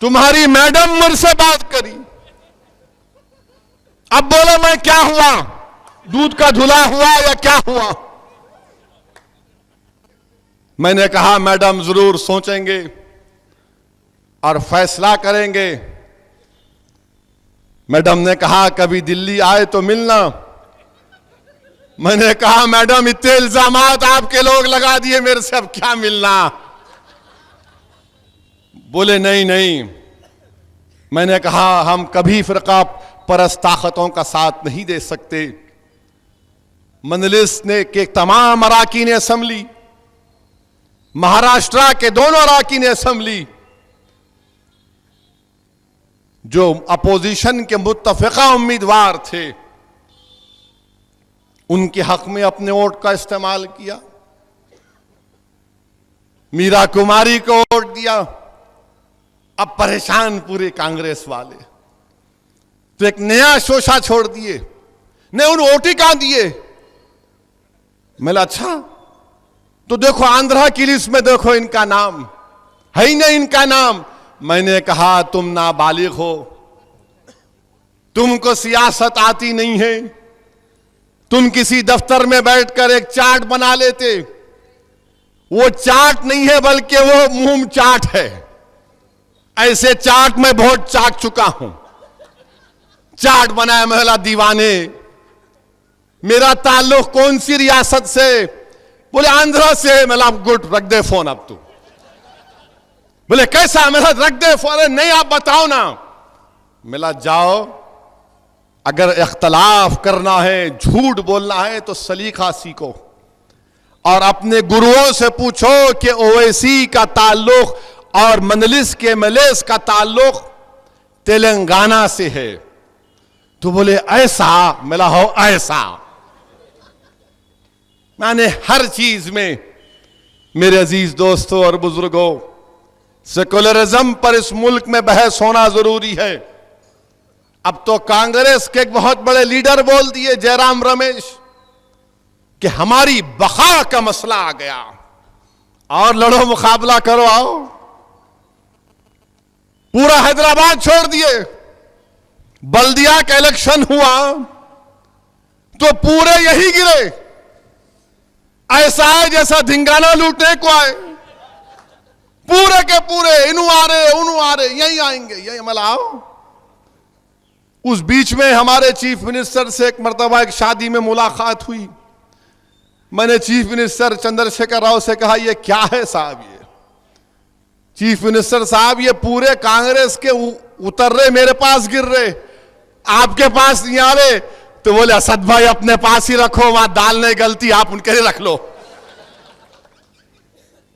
तुम्हारी मैडम मुझसे बात करी, अब बोलो मैं क्या हुआ? दूध का धुला हुआ या क्या हुआ? मैंने कहा मैडम जरूर सोचेंगे और फैसला करेंगे। मैडम ने कहा कभी दिल्ली आए तो मिलना। मैंने कहा मैडम इतने इल्जामात आपके लोग लगा दिए मेरे से, अब क्या मिलना? बोले नहीं नहीं। मैंने कहा हम कभी फिरका परस्त ताकतों का साथ नहीं दे सकते। मजलिस ने के तमाम अराकीन असेंबली, महाराष्ट्र के दोनों अराकीन असेंबली जो अपोजिशन के मुत्तफिका उम्मीदवार थे, उनके हक में अपने वोट का इस्तेमाल किया। मीरा कुमारी को वोट दिया। अब परेशान पूरे कांग्रेस वाले, तो एक नया शोशा छोड़ दिए, ने उन वोट ही कहां दिए? मैंने अच्छा तो देखो आंध्रा की लिस्ट में देखो इनका नाम है ही नहीं, इनका नाम। मैंने कहा तुम नाबालिग हो, तुमको सियासत आती नहीं है। तुम किसी दफ्तर में बैठकर एक चार्ट बना लेते, वो चार्ट नहीं है बल्कि वो मुंह चाट है। ऐसे चार्ट में बहुत चाट चुका हूं। चार्ट बनाया महिला दीवाने। मेरा ताल्लुक कौन सी रियासत से? बोले आंध्रा से। मैं गुड, रख दे फोन अब तू। बोले कैसा? मेरा रख दे फोन। नहीं आप बताओ ना। मिला जाओ, अगर इख्तलाफ करना है, झूठ बोलना है तो सलीका सीखो और अपने गुरुओं से पूछो कि ओवैसी का ताल्लुक और मजलिस के मलेस का ताल्लुक तेलंगाना से है। तो बोले ऐसा? मिला हो ऐसा। मैंने हर चीज में मेरे अजीज दोस्तों और बुजुर्गों, सेकुलरिज्म पर इस मुल्क में बहस होना जरूरी है। अब तो कांग्रेस के एक बहुत बड़े लीडर बोल दिए, जयराम रमेश, कि हमारी बका का मसला आ गया और लड़ो, मुकाबला करो, आओ। पूरा हैदराबाद छोड़ दिए। बल्दिया का इलेक्शन हुआ तो पूरे यही गिरे। ऐसा है जैसा धिंगाना लूटने को आए। पूरे के पूरे इनू आ रहे, उनू आ रहे, यही आएंगे, यही मलाओ। उस बीच में हमारे चीफ मिनिस्टर से एक मर्तबा एक शादी में मुलाकात हुई। मैंने चीफ मिनिस्टर चंद्रशेखर राव से कहा ये क्या है साहब? ये चीफ मिनिस्टर साहब, ये पूरे कांग्रेस के उतर रहे, मेरे पास गिर रहे, आपके पास नहीं आ रहे। तो बोले असद भाई अपने पास ही रखो, वहां दाल नहीं गलती, आप उनके लिए रख लो।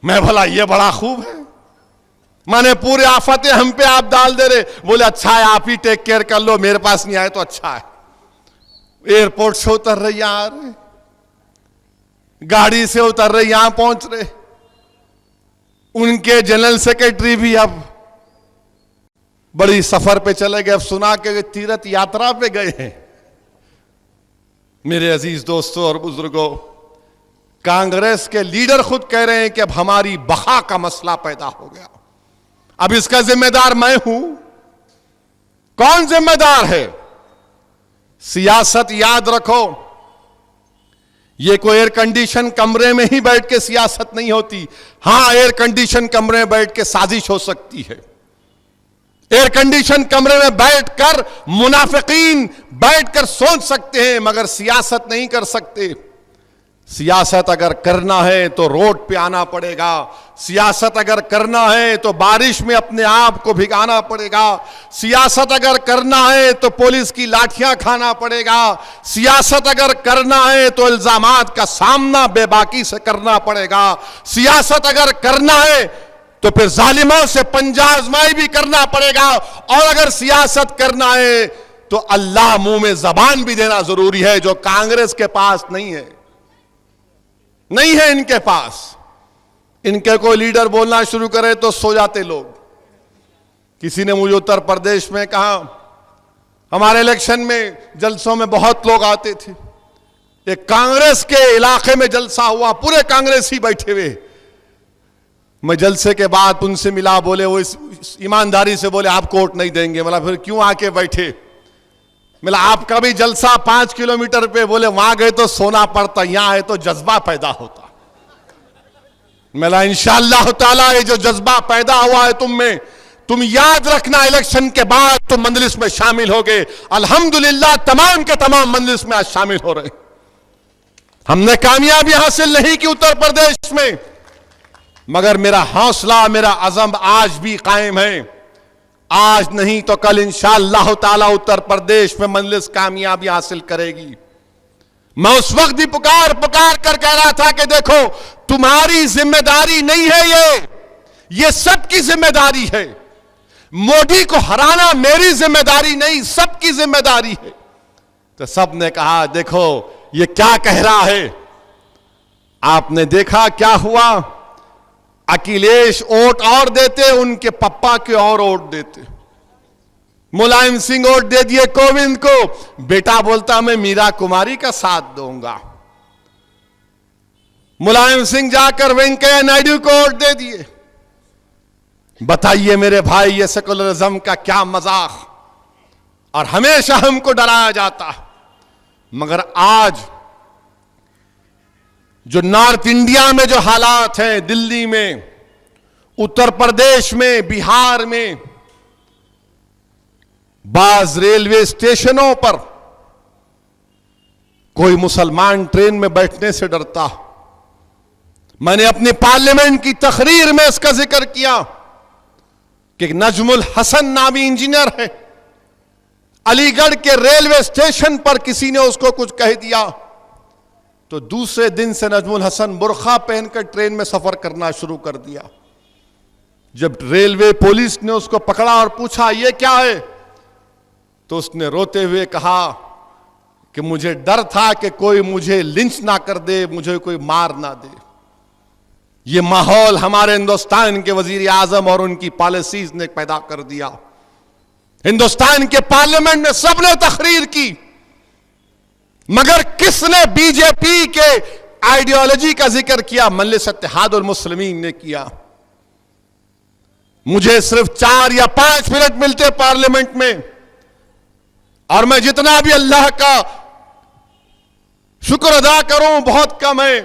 मैं बोला ये बड़ा खूब है, माने पूरे आफतें हम पे आप डाल दे रहे। बोले अच्छा है, आप ही टेक केयर कर लो, मेरे पास नहीं आए तो अच्छा है। एयरपोर्ट से उतर रहे, यहां आ रहे, गाड़ी से उतर रहे, यहां पहुंच रहे। उनके जनरल सेक्रेटरी भी अब बड़ी सफर पे चले गए, अब सुना के तीर्थ यात्रा पे गए हैं। मेरे अजीज दोस्तों और बुजुर्गों, कांग्रेस के लीडर खुद कह रहे हैं कि अब हमारी बका का मसला पैदा हो गया, अब इसका जिम्मेदार मैं हूं। कौन जिम्मेदार है? सियासत याद रखो, ये कोई एयर कंडीशन कमरे में ही बैठ के सियासत नहीं होती। हां, एयर कंडीशन कमरे में बैठ के साजिश हो सकती है। एयर कंडीशन कमरे में बैठकर मुनाफिकीन बैठकर सोच सकते हैं, मगर सियासत नहीं कर सकते। सियासत अगर करना है तो रोड पे आना पड़ेगा। सियासत अगर करना है तो बारिश में अपने आप को भिगाना पड़ेगा। सियासत अगर करना है तो पुलिस की लाठियां खाना पड़ेगा। सियासत अगर करना है तो इल्जामात का सामना बेबाकी से करना पड़ेगा। सियासत अगर करना है तो फिर जालिमों से पंजा आजमाई भी करना पड़ेगा। और अगर सियासत करना है तो अल्लाह मुंह में जबान भी देना जरूरी है, जो कांग्रेस के पास नहीं है। नहीं है इनके पास। इनके कोई लीडर बोलना शुरू करे तो सो जाते लोग। किसी ने मुझे उत्तर प्रदेश में कहा, हमारे इलेक्शन में जलसों में बहुत लोग आते थे, एक कांग्रेस के इलाके में जलसा हुआ, पूरे कांग्रेस ही बैठे हुए। मैं जलसे के बाद उनसे मिला, बोले वो ईमानदारी से बोले आप वोट नहीं देंगे। बोला फिर क्यों आके बैठे? मिला आपका भी जलसा 5 किलोमीटर पे, बोले वहां गए तो सोना पड़ता, यहां आए तो जज्बा पैदा होता। मिला इंशाअल्लाह ताला ये जो जज्बा पैदा हुआ है तुम में, तुम याद रखना इलेक्शन के बाद तुम मंजलिस में शामिल होगे। अल्हम्दुलिल्लाह तमाम के तमाम मंजलिस में आज शामिल हो रहे। हमने कामयाबी हासिल नहीं की उत्तर प्रदेश में, मगर मेरा हौसला, मेरा अज़म आज भी कायम है। आज नहीं तो कल इंशाअल्लाह ताला उत्तर प्रदेश में मंजलिस कामयाबी हासिल करेगी। मैं उस वक्त भी पुकार कर कह रहा था कि देखो, तुम्हारी जिम्मेदारी नहीं है, ये सबकी जिम्मेदारी है। मोदी को हराना मेरी जिम्मेदारी नहीं, सबकी जिम्मेदारी है। तो सब ने कहा देखो ये क्या कह रहा है। आपने देखा क्या हुआ, अखिलेश वोट और देते, उनके पप्पा के और वोट देते। मुलायम सिंह वोट दे दिए कोविंद को, बेटा बोलता मैं मीरा कुमारी का साथ दूंगा। मुलायम सिंह जाकर वेंकैया नायडू को वोट दे दिए। बताइए मेरे भाई, ये सेकुलरिज्म का क्या मजाक। और हमेशा हमको डराया जाता, मगर आज जो नॉर्थ इंडिया में जो हालात हैं, दिल्ली में, उत्तर प्रदेश में, बिहार में, बाज रेलवे स्टेशनों पर कोई मुसलमान ट्रेन में बैठने से डरता। मैंने अपनी पार्लियामेंट की तकरीर में इसका जिक्र किया कि नजमुल हसन नामी इंजीनियर है, अलीगढ़ के रेलवे स्टेशन पर किसी ने उसको कुछ कह दिया तो दूसरे दिन से नजमुल हसन बुर्खा पहनकर ट्रेन में सफर करना शुरू कर दिया। जब रेलवे पुलिस ने उसको पकड़ा और पूछा ये क्या है, तो उसने रोते हुए कहा कि मुझे डर था कि कोई मुझे लिंच ना कर दे, मुझे कोई मार ना दे। ये माहौल हमारे हिंदुस्तान के वजीर आजम और उनकी पॉलिसीज ने पैदा कर दिया। हिंदुस्तान के पार्लियामेंट में सबने तकरीर की, मगर किसने बीजेपी के आइडियोलॉजी का जिक्र किया? मजलिस इत्तेहादुल मुस्लिमीन ने किया। मुझे सिर्फ 4 या 5 मिनट मिलते पार्लियामेंट में, और मैं जितना भी अल्लाह का शुक्र अदा करूं बहुत कम है।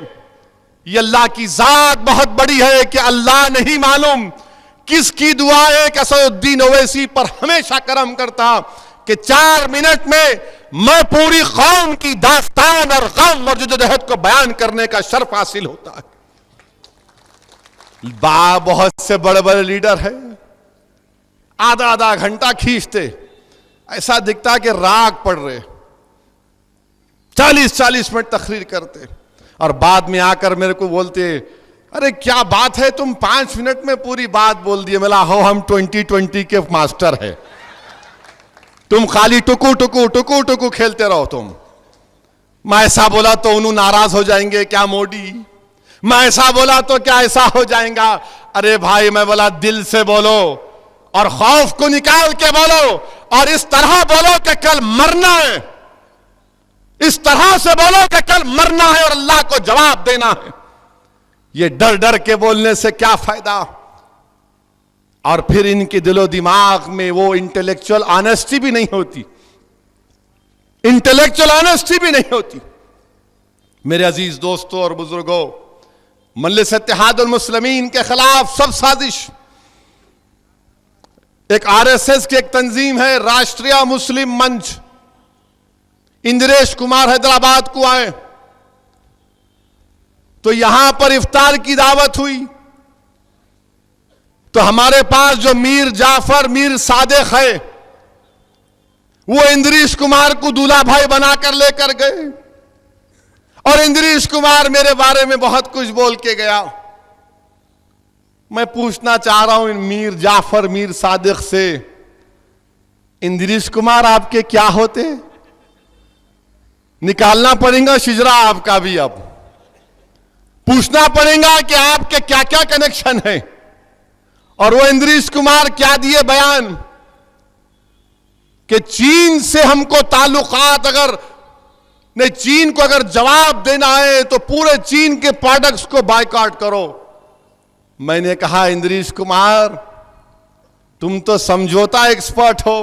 ये अल्लाह की जात बहुत बड़ी है कि अल्लाह नहीं मालूम किसकी दुआ है कि असदुद्दीन ओवैसी पर हमेशा करम करता कि 4 मिनट में मैं पूरी कौम की दास्तान और गम और जद्दोजहद को बयान करने का शर्फ हासिल होता है। बहुत से बड़े बड़े लीडर हैं, आधा घंटा खींचते, ऐसा दिखता कि राग पड़ रहे, 40 मिनट तकरीर करते, और बाद में आकर मेरे को बोलते अरे क्या बात है, तुम 5 मिनट में पूरी बात बोल दिए। मिला हो हम 2020 के मास्टर है, तुम खाली टुकू खेलते रहो तुम। मैं ऐसा बोला तो उन्होंने नाराज हो जाएंगे क्या मोदी, मैं ऐसा बोला तो क्या ऐसा हो जाएगा। अरे भाई मैं बोला दिल से बोलो, और खौफ को निकाल के बोलो और इस तरह बोलो कि कल मरना है, इस तरह से बोलो कि कल मरना है और अल्लाह को जवाब देना है। ये डर डर के बोलने से क्या फायदा। और फिर इनके दिलो दिमाग में वो इंटेलेक्चुअल ऑनेस्टी भी नहीं होती, इंटेलेक्चुअल ऑनेस्टी भी नहीं होती। मेरे अजीज दोस्तों और बुजुर्गों, मजलिस इत्तेहादुल मुस्लिमीन के खिलाफ सब साजिश, एक आरएसएस की एक तंजीम है राष्ट्रीय मुस्लिम मंच, इंद्रेश कुमार हैदराबाद को आए तो यहां पर इफ्तार की दावत हुई तो हमारे पास जो मीर जाफर मीर सादिक है वो इंद्रेश कुमार को दूल्हा भाई बनाकर लेकर गए और इंद्रेश कुमार मेरे बारे में बहुत कुछ बोल के गया। मैं पूछना चाह रहा हूं मीर जाफर मीर सादिक से, इंद्रेश कुमार आपके क्या होते? निकालना पड़ेगा शिजरा आपका भी, अब पूछना पड़ेगा कि आपके क्या क्या कनेक्शन है। और वो इंद्रेश कुमार क्या दिए बयान कि चीन से हमको ताल्लुकात, अगर नहीं चीन को अगर जवाब देना है तो पूरे चीन के प्रोडक्ट्स को बायकॉट करो। मैंने कहा इंद्रेश कुमार तुम तो समझौता एक्सपर्ट हो,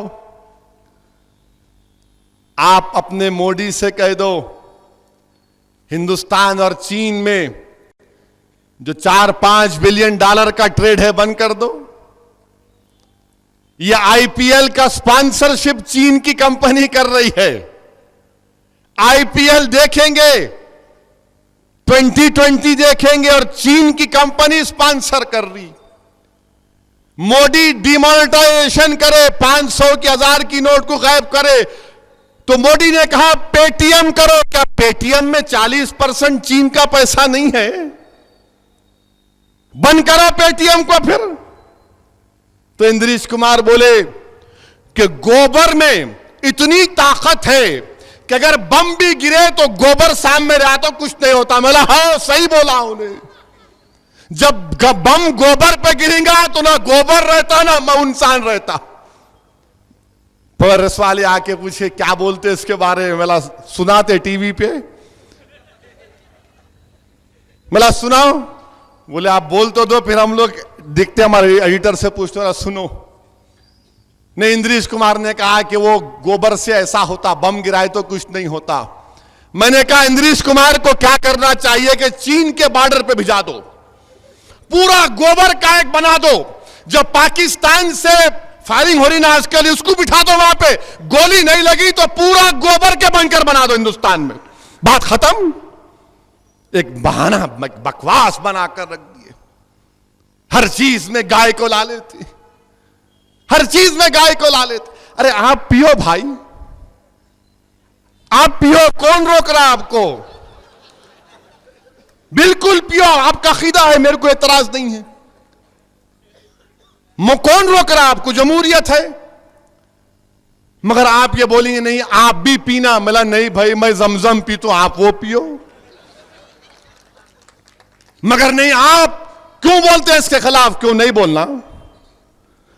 आप अपने मोदी से कह दो हिंदुस्तान और चीन में जो 4-5 बिलियन डॉलर का ट्रेड है बंद कर दो। ये आईपीएल का स्पॉन्सरशिप चीन की कंपनी कर रही है, आईपीएल देखेंगे, 2020 देखेंगे और चीन की कंपनी स्पॉन्सर कर रही। मोदी डिमोनेटाइजेशन करे, 500 की 1000 की नोट को गायब करे तो मोदी ने कहा पेटीएम करो। क्या पेटीएम में 40% चीन का पैसा नहीं है? बंद करो पेटीएम को। फिर तो इंद्रेश कुमार बोले कि गोबर में इतनी ताकत है कि अगर बम भी गिरे तो गोबर सामने रहा तो कुछ नहीं होता। मैं हाँ सही बोला उन्हें, जब बम गोबर पे गिरेगा तो ना गोबर रहता ना इंसान रहता। पुलिस वाले आके पूछे क्या बोलते इसके बारे में, मेला सुनाते टीवी पे, मेला सुनाओ। बोले आप बोल तो दो, फिर हम लोग देखते हमारे एडिटर से पूछते हैं सुनो। नहीं, इंद्रेश कुमार ने कहा कि वो गोबर से ऐसा होता, बम गिराए तो कुछ नहीं होता। मैंने कहा इंद्रेश कुमार को क्या करना चाहिए कि चीन के बॉर्डर पे भिजा दो, पूरा गोबर का एक बना दो। जब पाकिस्तान से फायरिंग हो रही ना आजकल, उसको बिठा दो वहां पे, गोली नहीं लगी तो पूरा गोबर के बंकर बना दो हिंदुस्तान में, बात खत्म। एक बहाना बकवास बनाकर रख दिए, हर चीज में गाय को ला लेते, हर चीज में गाय को ला लेते। अरे आप पियो भाई, आप पियो, कौन रोक रहा है आपको? बिल्कुल पियो, आपका अकीदा है, मेरे को एतराज नहीं है। कौन रोक रहा है आपको? जमहूरियत है। मगर आप ये बोलेंगे नहीं आप भी पीना। मिला नहीं भाई, मैं जमजम पी तो आप वो पियो। मगर नहीं, आप क्यों बोलते हैं इसके खिलाफ? क्यों नहीं बोलना?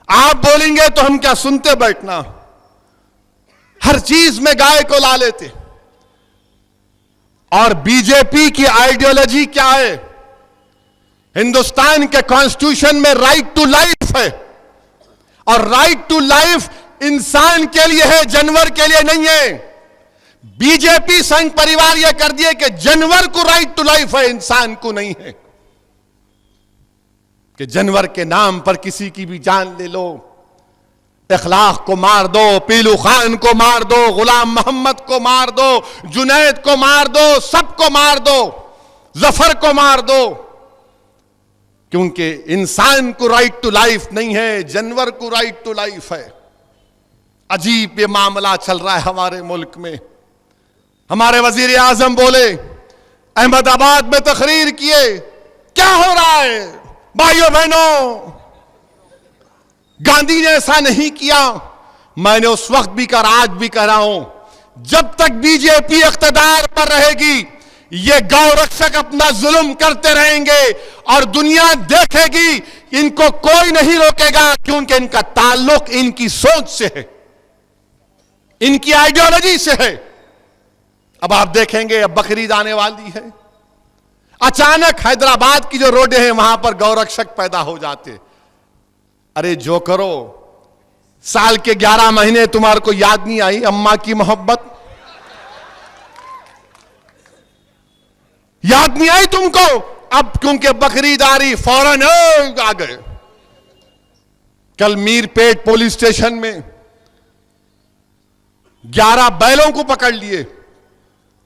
आप बोलेंगे तो हम क्या सुनते बैठना? हर चीज में गाय को ला लेते। और बीजेपी की आइडियोलॉजी क्या है? हिंदुस्तान के कॉन्स्टिट्यूशन में राइट टू लाइफ है, और राइट टू लाइफ इंसान के लिए है, जानवर के लिए नहीं है। बीजेपी संघ परिवार यह कर दिए कि जानवर को राइट टू लाइफ है, इंसान को नहीं है। कि जानवर के नाम पर किसी की भी जान ले लो, इखलाक को मार दो, पीलू खान को मार दो, गुलाम मोहम्मद को मार दो, जुनैद को मार दो, सबको मार दो, जफर को मार दो, क्योंकि इंसान को राइट टू लाइफ नहीं है, जानवर को राइट टू लाइफ है। अजीब ये मामला चल रहा है हमारे मुल्क में। हमारे वजीर आजम बोले, अहमदाबाद में तकरीर किए, क्या हो रहा है भाइयों बहनों, गांधी ने ऐसा नहीं किया। मैंने उस वक्त भी कहा, आज भी कह रहा हूं, जब तक बीजेपी इख्तिदार पर रहेगी ये गौ रक्षक अपना जुल्म करते रहेंगे और दुनिया देखेगी, इनको कोई नहीं रोकेगा, क्योंकि इनका ताल्लुक इनकी सोच से है, इनकी आइडियोलॉजी से है। अब आप देखेंगे, अब बकरीद आने वाली है, अचानक हैदराबाद की जो रोडें हैं वहां पर गौरक्षक पैदा हो जाते। अरे जो करो, साल के 11 महीने तुम्हारे को याद नहीं आई अम्मा की मोहब्बत? याद नहीं आई तुमको? अब क्योंकि बकरीद आ रही, फौरन आ गए। कल मीरपेट पुलिस स्टेशन में 11 बैलों को पकड़ लिए।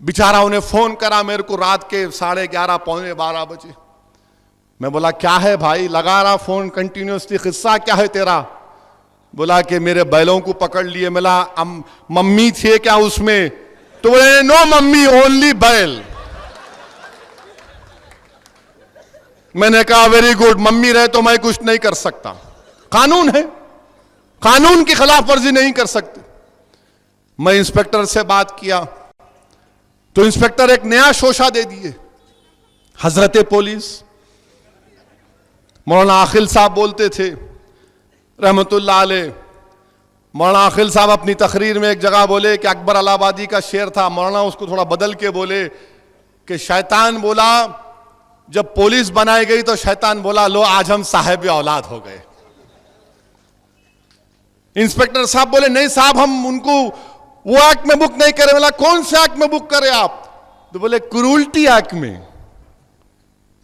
बेचारा उन्हें फोन करा मेरे को रात के 11:30 पौने 12 बजे। मैं बोला क्या है भाई, लगा रहा फोन कंटिन्यूसली, किस्सा क्या है तेरा? बोला कि मेरे बैलों को पकड़ लिए। मिला मम्मी थे क्या उसमें? तो बोले नो मम्मी, ओनली बैल। मैंने कहा वेरी गुड, मम्मी रहे तो मैं कुछ नहीं कर सकता, कानून है, कानून की खिलाफ वर्जी नहीं कर सकते। मैं इंस्पेक्टर से बात किया तो इंस्पेक्टर एक नया शोशा दे दिए, हजरत पुलिस। मौलाना आखिल साहब बोलते थे रहमतुल्लाह अलैह। मौलाना आखिल साहब अपनी तकरीर में एक जगह बोले कि अकबर अलाहाबादी का शेर था, मौलाना उसको थोड़ा बदल के बोले कि शैतान बोला जब पुलिस बनाई गई तो शैतान बोला लो आज हम साहिब औलाद हो गए। इंस्पेक्टर साहब बोले नहीं साहब, हम उनको वो एक्ट में बुक नहीं करे। बोला कौन से एक्ट में बुक करे आप? तो बोले क्रूल्टी एक्ट में।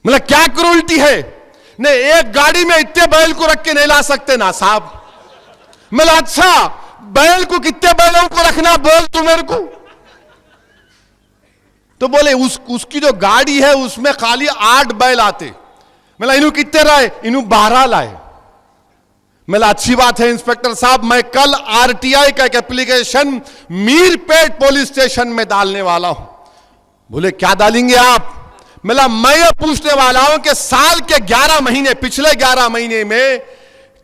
बोला क्या क्रूल्टी है? नहीं, एक गाड़ी में इतने बैल को रख के नहीं ला सकते ना साहब। बोला अच्छा, बैल को कितने बैलों को रखना बोल तू मेरे को। तो बोले उसकी जो गाड़ी है उसमें खाली 8 बैल आते। बोला इन्हों कितने लाए? इन्हों 12 लाए। मेरा अच्छी बात है इंस्पेक्टर साहब, मैं कल आरटीआई का एक एप्लीकेशन मीरपेट पुलिस स्टेशन में डालने वाला हूं। बोले क्या डालेंगे आप? मेरा मैं ये पूछने वाला हूं कि साल के 11 महीने, पिछले 11 महीने में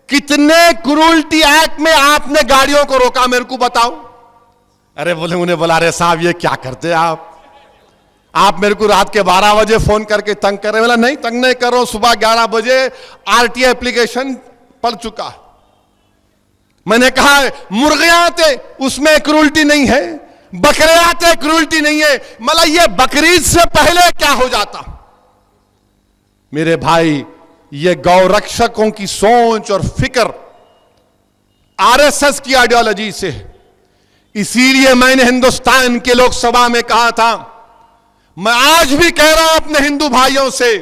कितने क्रूल्टी एक्ट में आपने गाड़ियों को रोका, मेरे को बताओ। अरे बोले, उन्हें बोला अरे साहब ये क्या करते आप मेरे को रात के 12 बजे फोन करके तंग कर रहे। बोला नहीं तंग नहीं करो, सुबह 11 बजे आरटीआई एप्लीकेशन पड़ चुका। मैंने कहा मुर्गे आते उसमें क्रूल्टी नहीं है, बकरे आते क्रूल्टी नहीं है। मतलब ये बकरीद से पहले क्या हो जाता? मेरे भाई, ये गौ रक्षकों की सोच और फिक्र आरएसएस की आइडियोलॉजी से। इसीलिए मैंने हिंदुस्तान के लोकसभा में कहा था, मैं आज भी कह रहा हूं अपने हिंदू भाइयों से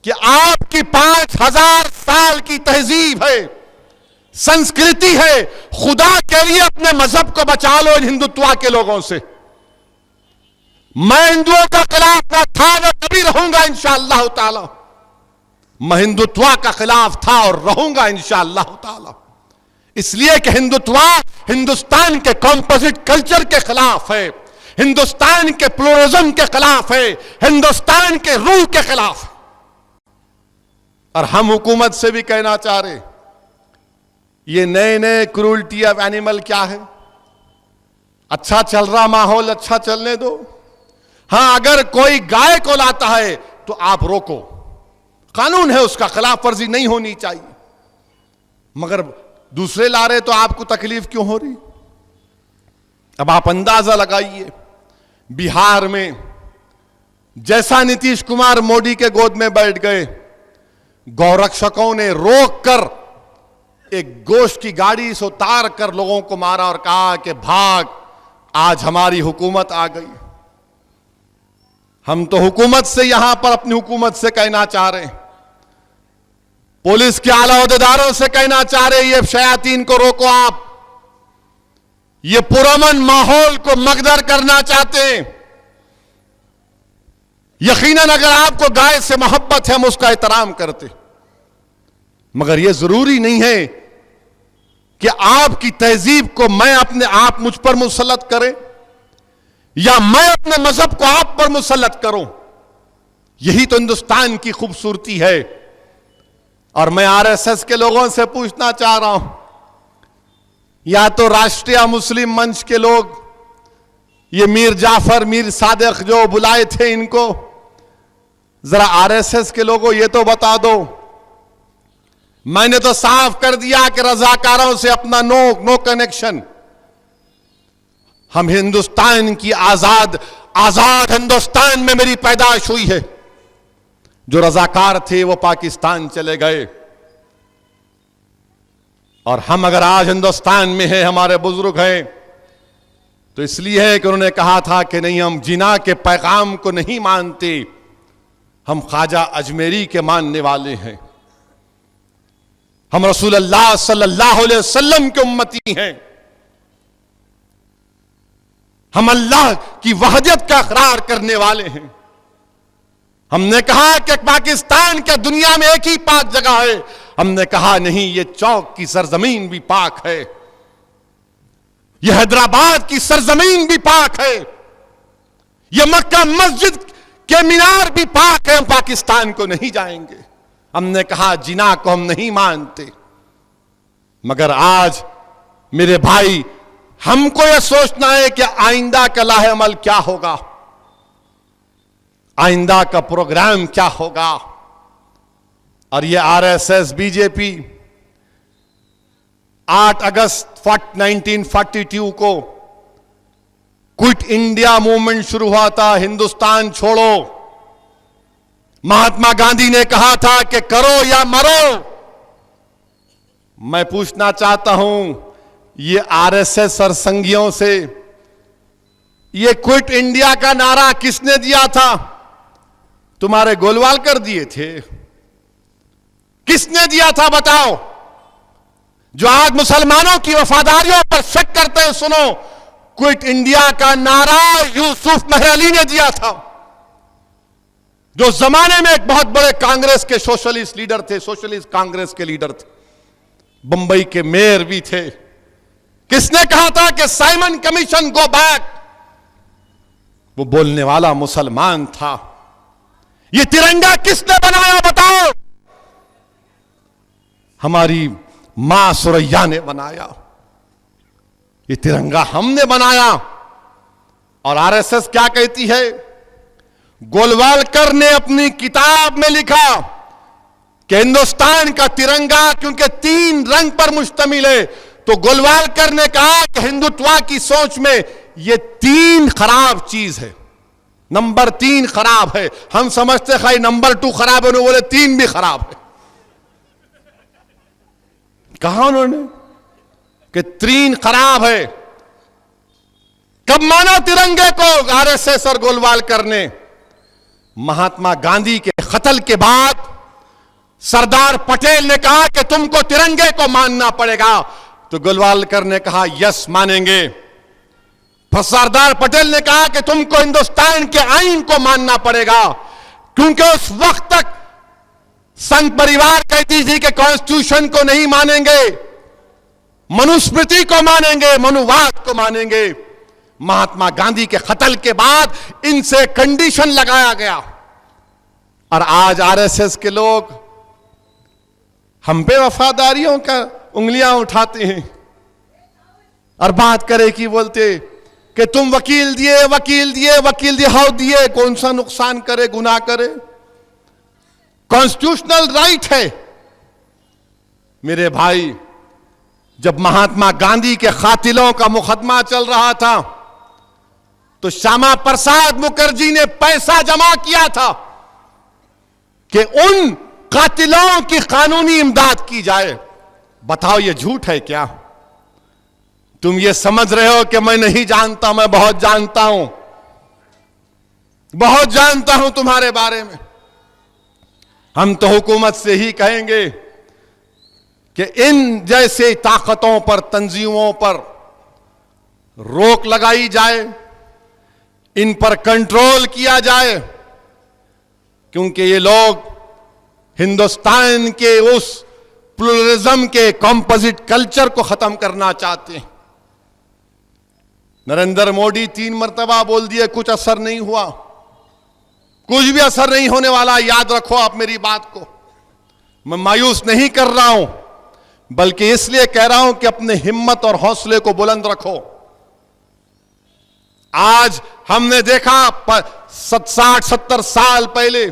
कि आपकी 5000 साल की तहजीब है, संस्कृति है, खुदा के लिए अपने मजहब को बचा लो इन हिंदुत्व के लोगों से। मैं हिंदुओं का खिलाफ न था न कभी रहूंगा इंशाअल्लाह ताला। मैं हिंदुत्व का खिलाफ था और रहूंगा इंशाअल्लाह ताला, इसलिए कि हिंदुत्व हिंदुस्तान के कॉम्पोजिट कल्चर के खिलाफ है, हिंदुस्तान के प्लुरलिज्म के खिलाफ है, हिंदुस्तान के रूह के खिलाफ। और हम हुकूमत से भी कहना चाह रहे, ये नए नए क्रूल्टी ऑफ एनिमल क्या है? अच्छा चल रहा माहौल, अच्छा चलने दो। हां, अगर कोई गाय को लाता है तो आप रोको, कानून है उसका, खिलाफ वर्जी नहीं होनी चाहिए। मगर दूसरे ला रहे तो आपको तकलीफ क्यों हो रही? अब आप अंदाजा लगाइए, बिहार में जैसा नीतीश कुमार मोदी के गोद में बैठ गए, गौरक्षकों ने रोककर एक गोश्त की गाड़ी से उतार कर लोगों को मारा और कहा कि भाग, आज हमारी हुकूमत आ गई। हम तो हुकूमत से, यहां पर अपनी हुकूमत से कहना चाह रहे हैं, पुलिस के आला ओहदेदारों से कहना चाह रहे हैं, ये शयातीन को रोको आप। ये पुरअमन माहौल को मगदर करना चाहते हैं। यकीनन अगर आपको गाय से मोहब्बत है, हम उसका एहतराम करते, मगर यह जरूरी नहीं है कि आपकी तहजीब को मैं अपने आप मुझ पर मुसल्लत करें या मैं अपने मजहब को आप पर मुसल्लत करूं। यही तो हिंदुस्तान की खूबसूरती है। और मैं आरएसएस के लोगों से पूछना चाह रहा हूं, या तो राष्ट्रीय मुस्लिम मंच के लोग ये मीर जाफर, मीर सादिक जो बुलाए थे, इनको जरा आरएसएस के लोगों ये तो बता दो। मैंने तो साफ कर दिया कि रजाकारों से अपना नो कनेक्शन। हम हिंदुस्तान की आजाद हिंदुस्तान में मेरी पैदाइश हुई है। जो रजाकार थे वो पाकिस्तान चले गए, और हम अगर आज हिंदुस्तान में हैं, हमारे बुजुर्ग हैं, तो इसलिए है कि उन्होंने कहा था कि नहीं, हम जिना के पैगाम को नहीं मानते, हम ख्वाजा अजमेरी के मानने वाले हैं, हम रसूलुल्लाह सल्लल्लाहु अलैहि वसल्लम के उम्मती हैं, हम अल्लाह की वहदत का इकरार करने वाले हैं। हमने कहा कि पाकिस्तान के दुनिया में एक ही पाक जगह है। हमने कहा नहीं, ये चौक की सरजमीन भी पाक है, ये हैदराबाद की सरजमीन भी पाक है, ये मक्का मस्जिद के मीनार भी पाक है, हम पाकिस्तान को नहीं जाएंगे। हमने कहा जिना को हम नहीं मानते। मगर आज मेरे भाई, हमको यह सोचना है कि आइंदा का लाहे अमल क्या होगा, आइंदा का प्रोग्राम क्या होगा। और ये आरएसएस बीजेपी 8 अगस्त 1942 को क्विट इंडिया मूवमेंट शुरू हुआ था, हिंदुस्तान छोड़ो। महात्मा गांधी ने कहा था कि करो या मरो। मैं पूछना चाहता हूं ये आरएसएस और संघियों से, ये क्विट इंडिया का नारा किसने दिया था? तुम्हारे गोलवालकर दिए थे? किसने दिया था बताओ? जो आज मुसलमानों की वफादारियों पर शक करते हैं, सुनो, क्विट इंडिया का नारा यूसुफ मेहर ने दिया था, जो जमाने में एक बहुत बड़े कांग्रेस के सोशलिस्ट लीडर थे, सोशलिस्ट कांग्रेस के लीडर थे, बंबई के मेयर भी थे। किसने कहा था कि साइमन कमीशन गो बैक? वो बोलने वाला मुसलमान था। ये तिरंगा किसने बनाया बताओ? हमारी मां सुरैया ने बनाया। ये तिरंगा हमने बनाया। और आरएसएस क्या कहती है? गोलवालकर ने अपनी किताब में लिखा कि हिंदुस्तान का तिरंगा क्योंकि 3 रंग पर मुश्तमिल है, तो गोलवालकर ने कहा कि हिंदुत्व की सोच में ये 3 खराब चीज है। नंबर 3 खराब है। हम समझते हैं नंबर 2 खराब है, उन्होंने बोले 3 भी खराब है। कहा उन्होंने कि 3 खराब है। कब माना तिरंगे को आरएसएस और गोलवालकर ने? महात्मा गांधी के कत्ल के बाद सरदार पटेल ने कहा कि तुमको तिरंगे को मानना पड़ेगा, तो गोलवालकर ने कहा यस मानेंगे। फिर सरदार पटेल ने कहा कि तुमको हिंदुस्तान के आईन को मानना पड़ेगा, क्योंकि उस वक्त तक संघ परिवार कहती थी कि कॉन्स्टिट्यूशन को नहीं मानेंगे, मनुस्मृति को मानेंगे, मनुवाद को मानेंगे। महात्मा गांधी के कत्ल के बाद इनसे कंडीशन लगाया गया। और आज आरएसएस के लोग हम पे वफादारियों का उंगलियां उठाते हैं और बात करे कि बोलते कि तुम वकील दिए, वकील दिए, वकील दिए, हाउ दिए, कौन सा नुकसान करे, गुनाह करे? कॉन्स्टिट्यूशनल राइट है। मेरे भाई, जब महात्मा गांधी के कातिलों का मुकदमा चल रहा था, तो श्यामा प्रसाद मुखर्जी ने पैसा जमा किया था कि उन कातिलों की कानूनी इमदाद की जाए। बताओ ये झूठ है क्या? तुम ये समझ रहे हो कि मैं नहीं जानता? मैं बहुत जानता हूं, बहुत जानता हूं तुम्हारे बारे में। हम तो हुकूमत से ही कहेंगे कि इन जैसे ताकतों पर, तंजीमों पर रोक लगाई जाए, इन पर कंट्रोल किया जाए, क्योंकि ये लोग हिंदुस्तान के उस प्लुरलिज्म के कॉम्पोजिट कल्चर को खत्म करना चाहते हैं। नरेंद्र मोदी 3 मरतबा बोल दिए, कुछ असर नहीं हुआ, कुछ भी असर नहीं होने वाला। याद रखो आप मेरी बात को। मैं मायूस नहीं कर रहा हूं, बल्कि इसलिए कह रहा हूं कि अपने हिम्मत और हौसले को बुलंद रखो। आज हमने देखा 60-70 साल पहले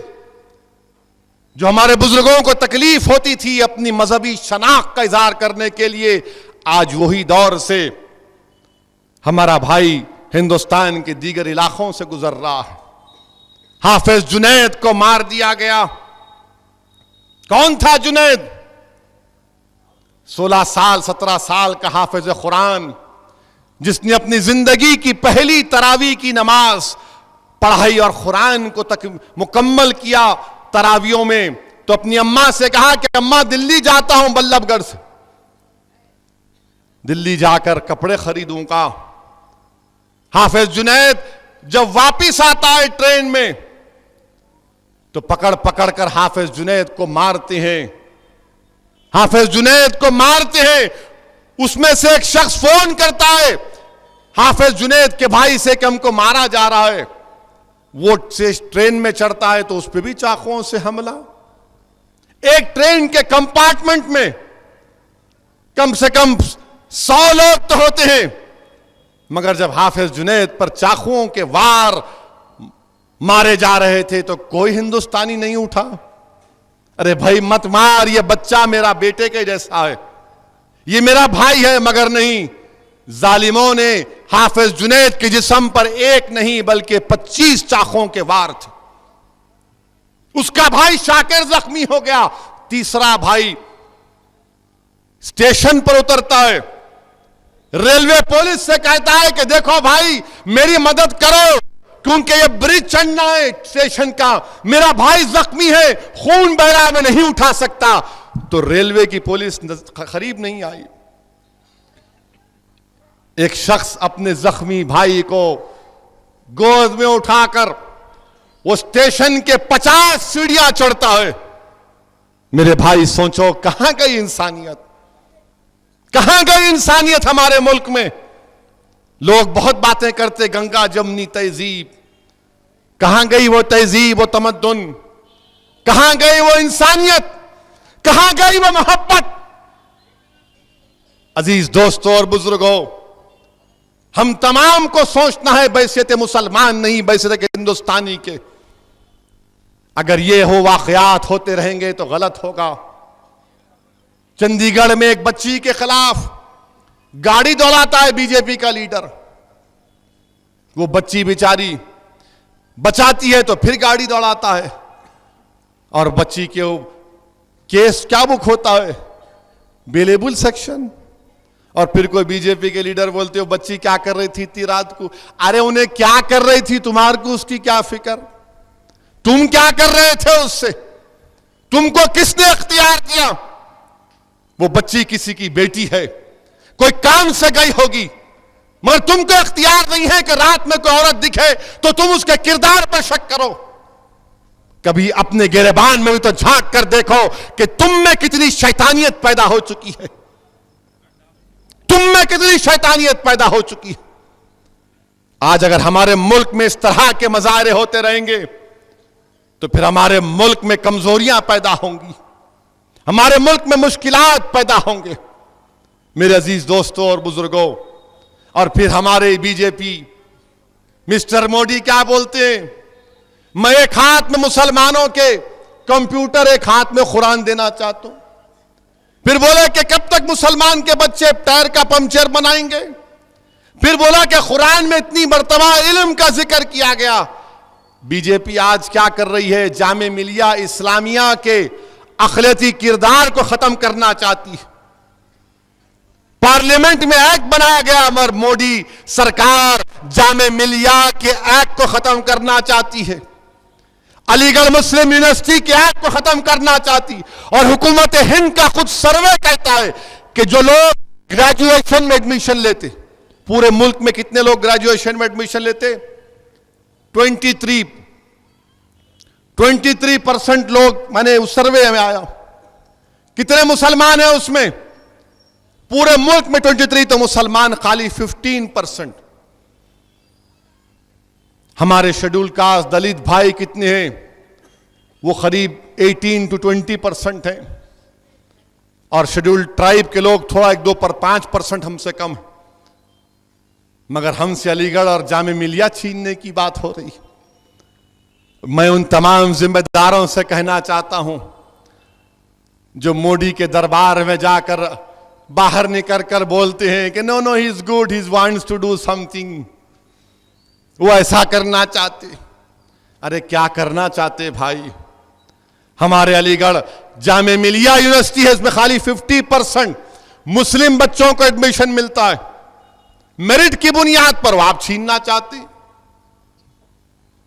जो हमारे बुजुर्गों को तकलीफ होती थी अपनी मजहबी शनाख्त का इजहार करने के लिए, आज वही दौर से हमारा भाई हिंदुस्तान के दीगर इलाकों से गुजर रहा है। हाफिज जुनैद को मार दिया गया। कौन था जुनैद? 16 साल 17 साल का हाफिज कुरान, जिसने अपनी जिंदगी की पहली तरावी की नमाज पढ़ाई और कुरान को तक मुकम्मल किया। तरावियों में तो अपनी अम्मा से कहा कि अम्मा दिल्ली जाता हूं, बल्लभगढ़ से दिल्ली जाकर कपड़े खरीदूंगा। हाफिज जुनैद जब वापिस आता है ट्रेन में तो पकड़ पकड़ कर हाफिज जुनैद को मारते हैं। हाफिज जुनैद को मारते हैं। उसमें से एक शख्स फोन करता है हाफिज जुनैद के भाई से कि हमको मारा जा रहा है। वो से ट्रेन में चढ़ता है तो उस पर भी चाकुओं से हमला। एक ट्रेन के कंपार्टमेंट में कम से कम 100 लोग तो होते हैं, मगर जब हाफिज जुनैद पर चाकुओं के वार मारे जा रहे थे तो कोई हिंदुस्तानी नहीं उठा। अरे भाई मत मार, ये बच्चा मेरा बेटे के जैसा है, ये मेरा भाई है। मगर नहीं, जालिमों ने हाफिज जुनैद के जिस्म पर एक नहीं बल्कि 25 चाकों के वार थे। उसका भाई शाकिर जख्मी हो गया। तीसरा भाई स्टेशन पर उतरता है, रेलवे पुलिस से कहता है कि देखो भाई मेरी मदद करो, क्योंकि ये ब्रिज चढ़ना है स्टेशन का, मेरा भाई जख्मी है, खून बह रहा है, मैं नहीं उठा सकता। तो रेलवे की पुलिस करीब नहीं आई। एक शख्स अपने जख्मी भाई को गोद में उठाकर वो स्टेशन के 50 सीढ़ियां चढ़ता है। मेरे भाई सोचो कहां गई इंसानियत, कहां गई इंसानियत हमारे मुल्क में। लोग बहुत बातें करते, गंगा जमनी तहजीब, कहां गई वो तहजीब, वो तमद्दुन, कहां गई वो इंसानियत, कहां गई वो मोहब्बत। अजीज दोस्तों और बुजुर्गों, हम तमाम को सोचना है बैसियत मुसलमान नहीं, बैसियत हिंदुस्तानी के। अगर ये हो वाकयात होते रहेंगे तो गलत होगा। चंडीगढ़ में एक बच्ची के खिलाफ गाड़ी दौड़ाता है बीजेपी का लीडर। वो बच्ची बेचारी बचाती है तो फिर गाड़ी दौड़ाता है, और बच्ची के केस क्या बुक होता है, बेलेबल सेक्शन। और फिर कोई बीजेपी के लीडर बोलते हो बच्ची क्या कर रही थी इतनी रात को। अरे उन्हें क्या कर रही थी, तुम्हारे को उसकी क्या फिक्र, तुम क्या कर रहे थे उससे, तुमको किसने अख्तियार दिया। वो बच्ची किसी की बेटी है, कोई काम से गई होगी, मगर तुमको अख्तियार नहीं है कि रात में कोई औरत दिखे तो तुम उसके किरदार पर शक करो। कभी अपने गिरेबान में भी तो झांक कर देखो कि तुम में कितनी शैतानियत पैदा हो चुकी है, तुम में कितनी शैतानियत पैदा हो चुकी है। आज अगर हमारे मुल्क में इस तरह के मजारे होते रहेंगे तो फिर हमारे मुल्क में कमजोरियां पैदा होंगी, हमारे मुल्क में मुश्किलात पैदा होंगे। मेरे अजीज दोस्तों और बुजुर्गों, और फिर हमारे बीजेपी मिस्टर मोदी क्या बोलते हैं, मैं एक हाथ में मुसलमानों के कंप्यूटर, एक हाथ में कुरान देना चाहता हूं। फिर बोला कि कब तक मुसलमान के बच्चे टायर का पंक्चर बनाएंगे। फिर बोला कि कुरान में इतनी मर्तबा इल्म का जिक्र किया गया। बीजेपी आज क्या कर रही है, जामे मिलिया इस्लामिया के अखिलती किरदार को खत्म करना चाहती है। पार्लियामेंट में एक्ट बनाया गया, मगर मोदी सरकार जामे मिलिया के एक्ट को खत्म करना चाहती है, अलीगढ़ मुस्लिम यूनिवर्सिटी के एक्ट को खत्म करना चाहती। और हुकूमत हिंद का खुद सर्वे कहता है कि जो लोग ग्रेजुएशन में एडमिशन लेते, पूरे मुल्क में कितने लोग ग्रेजुएशन में एडमिशन लेते, 23% लोग, मैंने उस सर्वे में आया। कितने मुसलमान हैं उसमें, पूरे मुल्क में 23 तो मुसलमान, खाली 15%। हमारे शेड्यूल कास्ट दलित भाई कितने हैं, वो करीब 18 to 20% हैं, और शेड्यूल ट्राइब के लोग थोड़ा 1-2 पर 5% हमसे कम है। मगर हमसे अलीगढ़ और जामे मिलिया छीनने की बात हो रही। मैं उन तमाम जिम्मेदारों से कहना चाहता हूं जो मोदी के दरबार में जाकर बाहर निकल कर बोलते हैं कि no no he is good, he wants to do something, वो ऐसा करना चाहते। अरे क्या करना चाहते भाई? हमारे अलीगढ़ जामे मिलिया यूनिवर्सिटी है, इसमें खाली 50% मुस्लिम बच्चों को एडमिशन मिलता है मेरिट की बुनियाद पर, वो आप छीनना चाहते।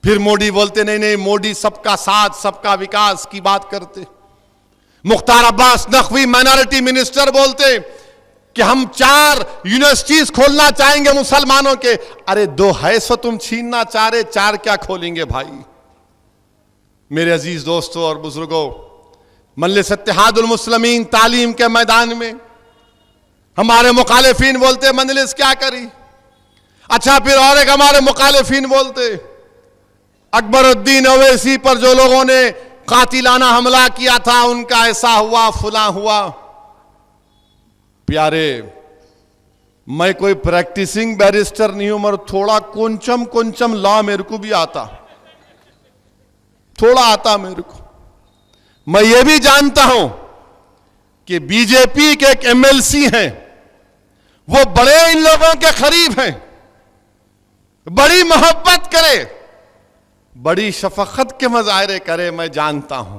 फिर मोदी बोलते नहीं नहीं, मोदी सबका साथ सबका विकास की बात करते। मुख्तार अब्बास नकवी माइनॉरिटी मिनिस्टर बोलते कि हम 4 यूनिवर्सिटीज खोलना चाहेंगे मुसलमानों के। अरे 2 है सो तुम छीनना चाह रहे, 4 क्या खोलेंगे भाई? मेरे अजीज दोस्तों और बुजुर्गों, मजलिस इत्तेहादुल मुस्लिमीन तालीम के मैदान में हमारे मुखालिफिन बोलते मजलिस क्या करी। अच्छा, फिर और एक हमारे मुखालिफिन बोलते अकबरुद्दीन ओवैसी पर जो लोगों ने कातिलाना हमला किया था उनका ऐसा हुआ फुला हुआ। प्यारे, मैं कोई प्रैक्टिसिंग बैरिस्टर नहीं हूं, मगर थोड़ा कुंचम लॉ मेरे को भी आता, थोड़ा आता मेरे को। मैं ये भी जानता हूं कि बीजेपी के एक एमएलसी हैं, वो बड़े इन लोगों के करीब हैं, बड़ी मोहब्बत करे, बड़ी शफकत के मुजाहरे करे, मैं जानता हूं।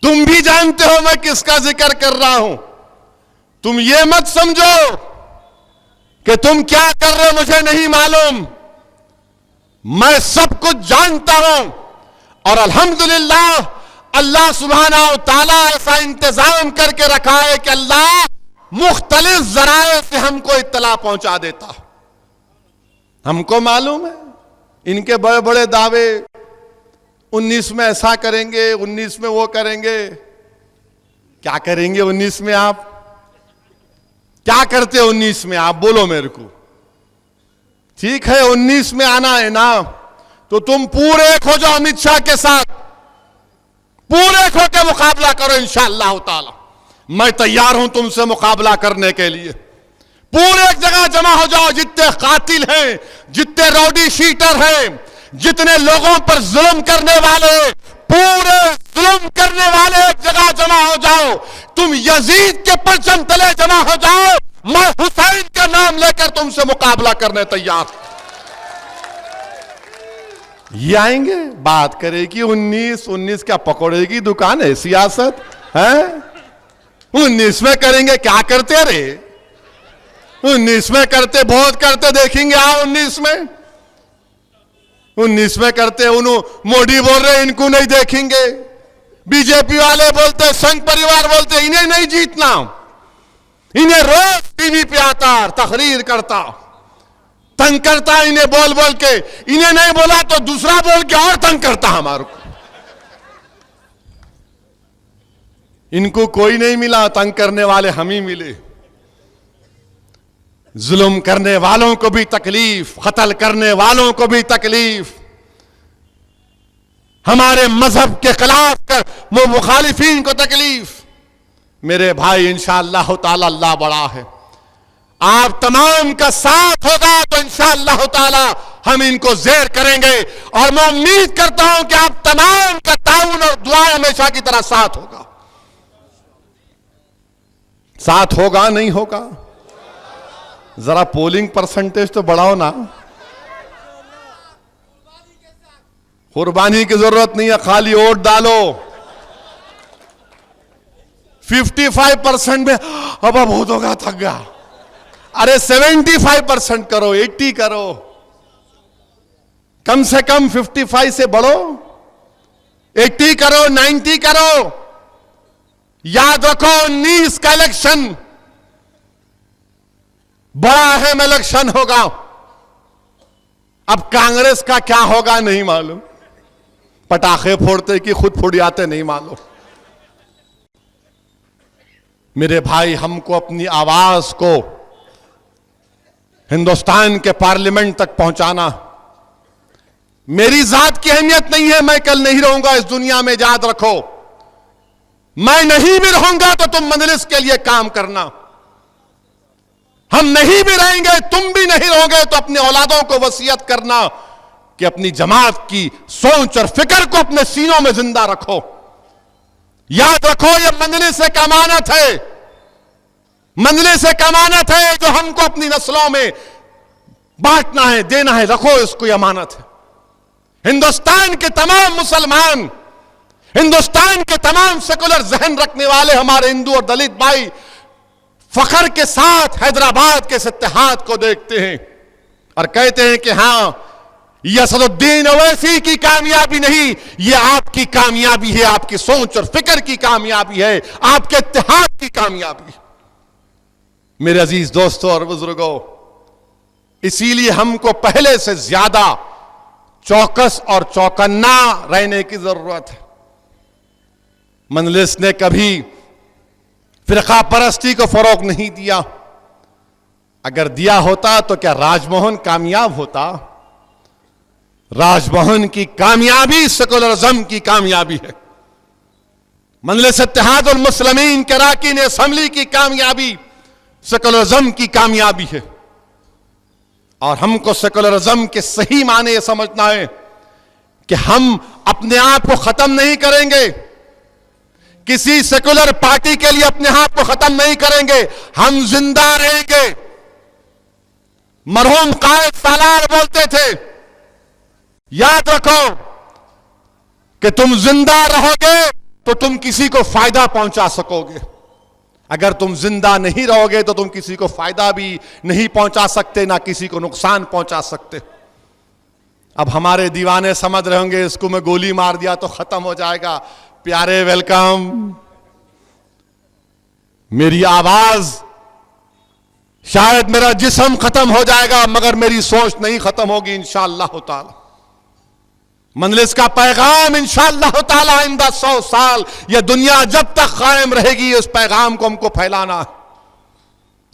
तुम भी जानते हो मैं किसका जिक्र कर रहा हूं। तुम ये मत समझो कि तुम क्या कर रहे हो मुझे नहीं मालूम, मैं सब कुछ जानता हूं। और अल्हम्दुलिल्लाह अल्लाह सुब्हानहू व तआला ऐसा इंतजाम करके रखा है कि अल्लाह मुख्तलिफ जराए से हमको इत्तला पहुंचा देता। हमको मालूम है इनके बड़े बड़े दावे, 19 में ऐसा करेंगे, 19 में वो करेंगे। क्या करेंगे 19 में? आप क्या करते 19 में? आप बोलो मेरे को। ठीक है, 19 में आना है ना, तो तुम पूरे एक हो जाओ अमित शाह के साथ, पूरे एक होकर मुकाबला करो इंशाअल्लाह ताला। मैं तैयार हूं तुमसे मुकाबला करने के लिए। पूरे एक जगह जमा हो जाओ, जितने कातिल हैं, जितने रौडी शीटर हैं, जितने लोगों पर जुल्म करने वाले, पूरे जुल्म करने वाले एक जगह जमा हो जाओ। तुम यजीद के परचम तले जमा हो जाओ, मैं हुसैन का नाम लेकर तुमसे मुकाबला करने तैयार। ये आएंगे, बात करेगी 19 क्या पकौड़े की दुकान है सियासत है? 19 में करेंगे, क्या करते रे? 19 में करते, बहुत करते, देखेंगे आओ 19 में। 19 में करते, उन्होंने मोदी बोल रहे इनको नहीं देखेंगे, बीजेपी वाले बोलते, संघ परिवार बोलते इन्हें नहीं जीतना, इन्हें रोज टीवी पे आता, तकरीर करता, तंग करता इन्हें बोल बोल के। इन्हें नहीं बोला तो दूसरा बोल के और तंग करता हमारे को। इनको कोई नहीं मिला, तंग करने वाले हम ही मिले। जुल्म करने वालों को भी तकलीफ, कत्ल करने वालों को भी तकलीफ, हमारे मजहब के खिलाफ कर वो मुखालिफिन को तकलीफ। मेरे भाई इंशाअल्लाह ताला अल्लाह बड़ा है, आप तमाम का साथ होगा तो इंशाअल्लाह ताला हम इनको ज़ेर करेंगे। और मैं उम्मीद करता हूं कि आप तमाम का ताउन और दुआ हमेशा की तरह साथ होगा। साथ होगा नहीं होगा? जरा पोलिंग परसेंटेज तो बढ़ाओ ना। कुर्बानी की जरूरत नहीं है, खाली वोट डालो। 55% में अब बहुत होगा, थक गया। अरे 75% करो, 80 करो, कम से कम 55 से बढ़ो, 80 करो, 90 करो। याद रखो 19 का इलेक्शन बड़ा अहम इलेक्शन होगा। अब कांग्रेस का क्या होगा नहीं मालूम, पटाखे फोड़ते कि खुद फूट जाते नहीं मालूम। मेरे भाई, हमको अपनी आवाज को हिंदुस्तान के पार्लियामेंट तक पहुंचाना। मेरी जात की अहमियत नहीं है, मैं कल नहीं रहूंगा इस दुनिया में, याद रखो। मैं नहीं भी रहूंगा तो तुम मजलिस के लिए काम करना। हम नहीं भी रहेंगे, तुम भी नहीं रहोगे, तो अपने औलादों को वसीयत करना कि अपनी जमात की सोच और फिक्र को अपने सीनों में जिंदा रखो। याद रखो, यह मजलिस एक अमानत है, मजलिस एक अमानत है जो हमको अपनी नस्लों में बांटना है, देना है। रखो इसको, यह अमानत है। हिंदुस्तान के तमाम मुसलमान, हिंदुस्तान के तमाम सेकुलर जहन रखने वाले हमारे हिंदू और दलित भाई फखर के साथ हैदराबाद के इस इत्तेहाद को देखते हैं और कहते हैं कि हां, यह असदुद्दीन ओवैसी की कामयाबी नहीं, यह आपकी कामयाबी है, आपकी सोच और फिक्र की कामयाबी है, आपके इत्तेहाद की कामयाबी है। मेरे अजीज दोस्तों और बुजुर्गों, इसीलिए हमको पहले से ज्यादा चौकस और चौकन्ना रहने की जरूरत है। मजलिस ने कभी फिरका परस्ती को फरोग नहीं दिया। अगर दिया होता तो क्या राजमोहन कामयाब होता? राजमोहन की कामयाबी सेकुलरिज्म की कामयाबी है। मजलिस इत्तेहादुल मुस्लिमीन के अरकान असेंबली की कामयाबी सेकुलरिज्म की कामयाबी है। और हमको सेकुलरिज्म के सही माने यह समझना है कि हम अपने आप को खत्म नहीं करेंगे, किसी सेकुलर पार्टी के लिए अपने आप को खत्म नहीं करेंगे, हम जिंदा रहेंगे। मरहूम कायद सालार बोलते थे, याद रखो कि तुम जिंदा रहोगे तो तुम किसी को फायदा पहुंचा सकोगे, अगर तुम जिंदा नहीं रहोगे तो तुम किसी को फायदा भी नहीं पहुंचा सकते, ना किसी को नुकसान पहुंचा सकते। अब हमारे दीवाने समझ रहे होंगे इसको मैं गोली मार दिया तो खत्म हो जाएगा। प्यारे वेलकम, मेरी आवाज, शायद मेरा जिस्म खत्म हो जाएगा मगर मेरी सोच नहीं खत्म होगी इंशाअल्लाह ताला। मजलिस का पैगाम इंशाअल्लाह ताला आइंदा 100 साल यह दुनिया जब तक कायम रहेगी, उस पैगाम को हमको फैलाना है।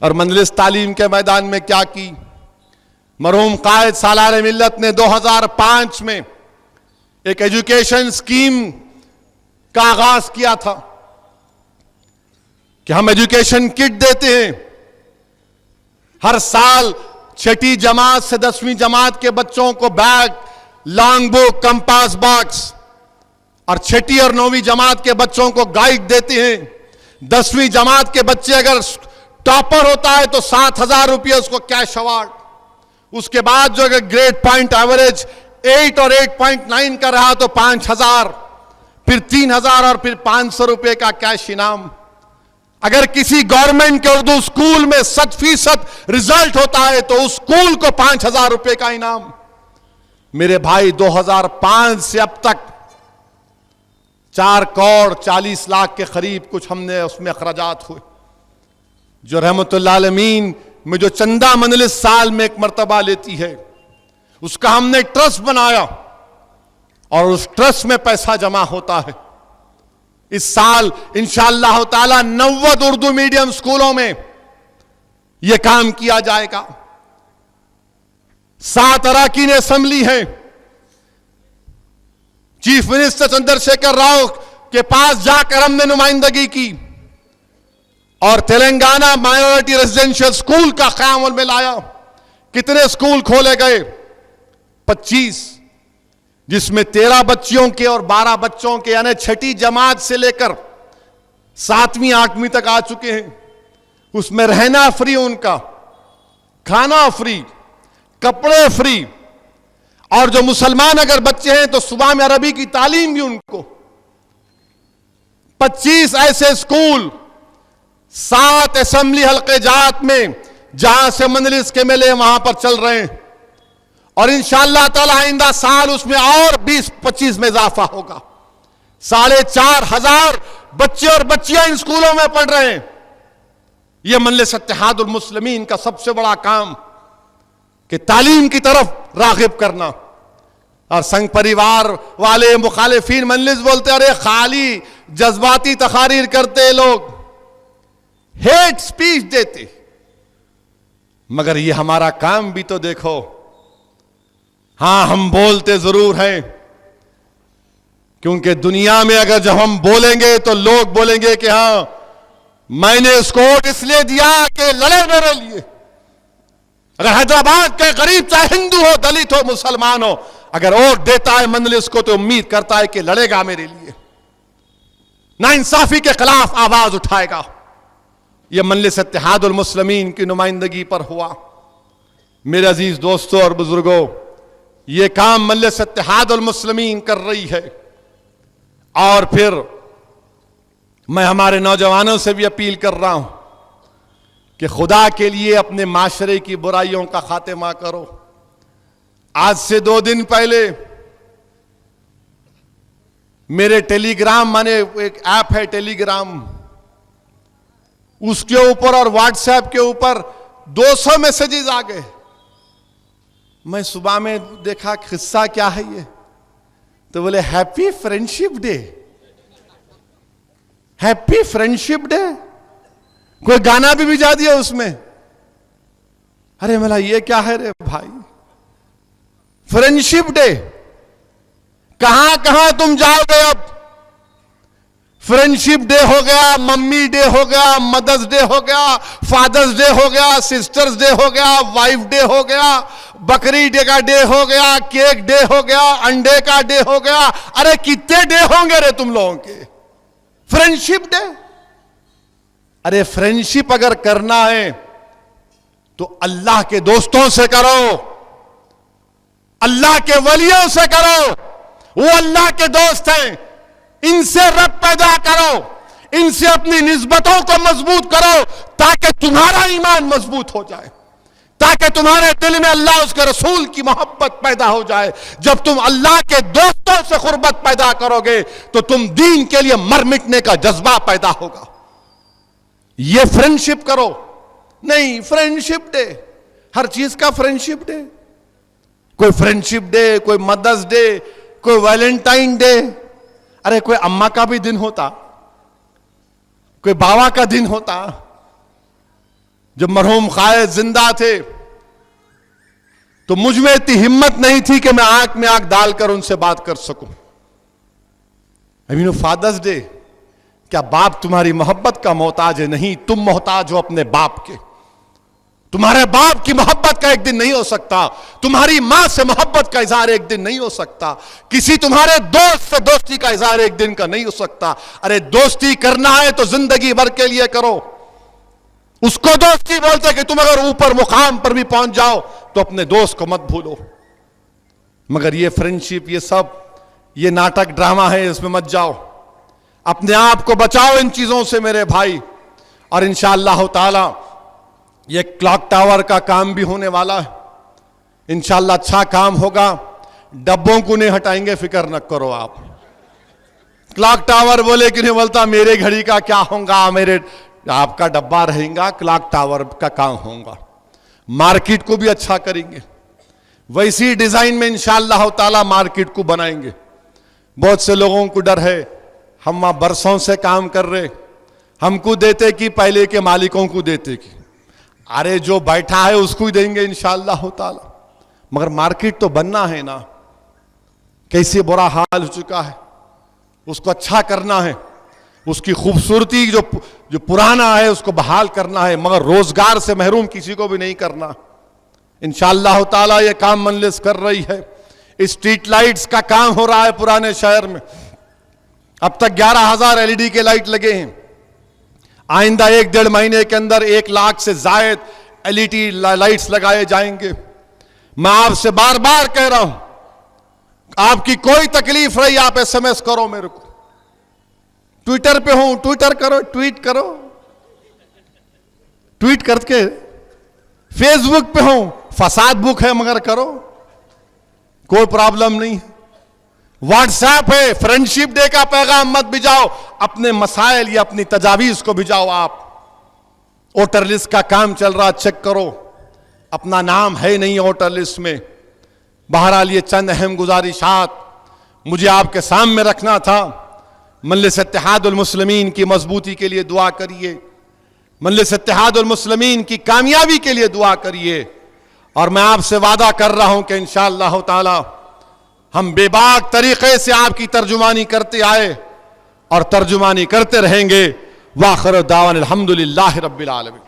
और मजलिस तालीम के मैदान में क्या की? मरहूम कायद सालार मिल्लत ने 2005 में एक एजुकेशन स्कीम का आगाज किया था कि हम एजुकेशन किट देते हैं। हर साल 6ठी जमात से 10वीं जमात के बच्चों को bag, long book, compass box, और 6ठी और 9वीं जमात के बच्चों को गाइड देते हैं। 10वीं जमात के बच्चे अगर टॉपर होता है तो 7,000 रुपये उसको कैश अवार्ड। उसके बाद जो अगर ग्रेड पॉइंट एवरेज 8 और 8.9 का रहा तो 5,000, फिर 3,000 और फिर 500 रुपये का कैश इनाम। अगर किसी गवर्नमेंट के उर्दू स्कूल में 100% रिजल्ट होता है तो उस स्कूल को 5,000 रुपये का इनाम। मेरे भाई, 2005 से अब तक 4 करोड़ 40 लाख के करीब कुछ हमने उसमें अखराजात हुए। जो रहमतुल्लाह अलमीन में जो चंदा मजलिस साल में एक मर्तबा लेती है, उसका हमने ट्रस्ट बनाया और उस ट्रस्ट में पैसा जमा होता है। इस साल इंशाअल्लाह ताला 90 उर्दू मीडियम स्कूलों में यह काम किया जाएगा। 7 अरकान असेंबली है। चीफ मिनिस्टर चंद्रशेखर राव के पास जाकर हमने नुमाइंदगी की और तेलंगाना माइनॉरिटी रेजिडेंशियल स्कूल का क़याम में लाया। कितने स्कूल खोले गए? 25, जिसमें 13 बच्चियों के और 12 बच्चों के, यानी 6ठी जमात से लेकर 7वीं 8वीं तक आ चुके हैं। उसमें रहना फ्री, उनका खाना फ्री, कपड़े फ्री, और जो मुसलमान अगर बच्चे हैं तो सुबह में अरबी की तालीम भी उनको। 25 ऐसे स्कूल 7 असेंबली हल्के जात में जहां से मजलिस के मेले वहां पर चल रहे हैं। और इंशाअल्लाह ताला आइंदा साल उसमें और 20-25 में इजाफा होगा। 4,500 बच्चे और बच्चियां इन स्कूलों में पढ़ रहे हैं। यह मजलिस इत्तेहादुल मुस्लिमीन का सबसे बड़ा काम कि तालीम की तरफ रागिब करना। और संघ परिवार वाले मुखालिफिन मजलिस बोलते, अरे खाली जज्बाती तकारीर करते लोग, हेट स्पीच देते। मगर ये हमारा काम भी तो देखो। हां, हम बोलते जरूर हैं, क्योंकि दुनिया में अगर जब हम बोलेंगे तो लोग बोलेंगे कि हां, मैंने इसको वोट इसलिए दिया कि लड़े मेरे लिए, अगर हैदराबाद के गरीब चाहे हिंदू हो, दलित हो, मुसलमान हो, अगर वोट देता है मजलिस को तो उम्मीद करता है कि लड़ेगा मेरे लिए, नाइंसाफी के खिलाफ आवाज उठाएगा। यह मजलिस इत्तेहादुल मुस्लिमीन की नुमाइंदगी पर हुआ। मेरे अजीज दोस्तों और बुजुर्गों, यह काम मजलिस इत्तेहादुल मुस्लिमीन कर रही है। और फिर मैं हमारे नौजवानों से भी अपील कर रहा हूं कि खुदा के लिए अपने माशरे की बुराइयों का खात्मा करो। आज से 2 दिन पहले मेरे टेलीग्राम, माने एक ऐप है टेलीग्राम, उसके ऊपर और व्हाट्सएप के ऊपर 200 मैसेजेस आ गए। मैं सुबह में देखा किस्सा क्या है ये, तो बोले happy friendship day, happy friendship day, कोई गाना भी भिजा दिया उसमें। अरे मला ये क्या है रे भाई, फ्रेंडशिप डे, कहां कहां तुम जाओगे अब। फ्रेंडशिप डे हो गया, मम्मी डे हो गया, मदर्स डे हो गया, फादर्स डे हो गया, सिस्टर्स डे हो गया, वाइफ डे हो गया, बकरी डे का डे हो गया, केक डे हो गया, अंडे का डे हो गया। अरे कितने डे होंगे रे तुम लोगों के, फ्रेंडशिप डे। अरे फ्रेंडशिप अगर करना है तो अल्लाह के दोस्तों से करो, अल्लाह के वलियों से करो, वो अल्लाह के दोस्त हैं, इनसे रब पैदा करो, इनसे अपनी निस्बतों को मजबूत करो, ताकि तुम्हारा ईमान मजबूत हो जाए, ताकि तुम्हारे दिल में अल्लाह उसके रसूल की मोहब्बत पैदा हो जाए। जब तुम अल्लाह के दोस्तों से कुर्बत पैदा करोगे तो तुम दीन के लिए मर मिटने का जज्बा पैदा होगा। ये फ्रेंडशिप करो। नहीं, फ्रेंडशिप डे, हर चीज का फ्रेंडशिप डे, कोई फ्रेंडशिप डे, कोई मदर्स डे, कोई वैलेंटाइन डे। अरे कोई अम्मा का भी दिन होता, कोई बाबा का दिन होता। जब मरहूम कायद जिंदा थे तो मुझ में इतनी हिम्मत नहीं थी कि मैं आंख में आंख डालकर उनसे बात कर सकूं। फादर्स डे, क्या बाप तुम्हारी मोहब्बत का मोहताज है? नहीं, तुम मोहताज हो अपने बाप के। तुम्हारे बाप की मोहब्बत का एक दिन नहीं हो सकता, तुम्हारी मां से मोहब्बत का इजहार एक दिन नहीं हो सकता, किसी तुम्हारे दोस्त से दोस्ती का इजहार एक दिन का नहीं हो सकता। अरे दोस्ती करना है तो जिंदगी भर के लिए करो। उसको दोस्ती बोलते कि तुम अगर ऊपर मुकाम पर भी पहुंच जाओ तो अपने दोस्त को मत भूलो। मगर ये फ्रेंडशिप, ये सब, ये नाटक ड्रामा है, इसमें मत जाओ। अपने आप को बचाओ इन चीजों से मेरे भाई। और इंशाअल्लाह ताला ये क्लॉक टावर का काम भी होने वाला है, इंशाअल्लाह अच्छा काम होगा। डब्बों को नहीं हटाएंगे, फिक्र न करो आप। क्लॉक टावर बोले कि नहीं बोलता मेरे घड़ी का क्या होगा, मेरे आपका डब्बा रहेगा, क्लॉक टावर का काम होगा। मार्केट को भी अच्छा करेंगे, वैसी डिजाइन में इंशाअल्लाह ताला मार्केट को बनाएंगे। बहुत से लोगों को डर है, हम वहां बरसों से काम कर रहे, हमको देते कि पहले के मालिकों को देते कि। अरे जो बैठा है उसको ही देंगे इंशाअल्लाह ताला, मगर मार्केट तो बनना है ना। कैसे बुरा हाल हो चुका है, उसको अच्छा करना है, उसकी खूबसूरती जो पुराना है उसको बहाल करना है, मगर रोजगार से महरूम किसी को भी नहीं करना। इंशाअल्लाह ताला ये काम मजलिस कर रही है। स्ट्रीट लाइट्स का काम हो रहा है पुराने शहर में। अब तक 11,000 LED के लाइट लगे हैं। आइंदा 1-1.5 महीने के अंदर 1 लाख से जायद LED लाइट्स लगाए जाएंगे। मैं आपसे बार बार कह रहा हूं, आपकी कोई तकलीफ रही आप SMS करो मेरे को। ट्विटर पे हूं, ट्विटर करो, ट्वीट करो, ट्वीट करके। फेसबुक पे हूं, फसाद बुक है मगर करो, कोई प्रॉब्लम नहीं है। व्हाट्सएप है, फ्रेंडशिप डे का पैगाम मत भिजाओ, अपने मसाइल या अपनी तजावीज को भिजाओ आप। वोटर लिस्ट का काम चल रहा, चेक करो, अपना नाम है नहीं वोटर लिस्ट में। बहरहाल ये चंद अहम गुजारिशात मुझे आपके सामने रखना था। मजलिस इत्तेहादुल मुस्लिमीन की मजबूती के लिए दुआ करिए, मजलिस इत्तेहादुल मुस्लिमीन की कामयाबी के लिए दुआ करिए। और मैं आपसे वादा कर रहा हूं कि इंशाअल्लाह ताला हम बेबाक तरीके से आपकी तर्जुमानी करते आए और तर्जुमानी करते रहेंगे। वाखिर दावान अल्हम्दुलिल्लाहि रब्बिल आलमीन।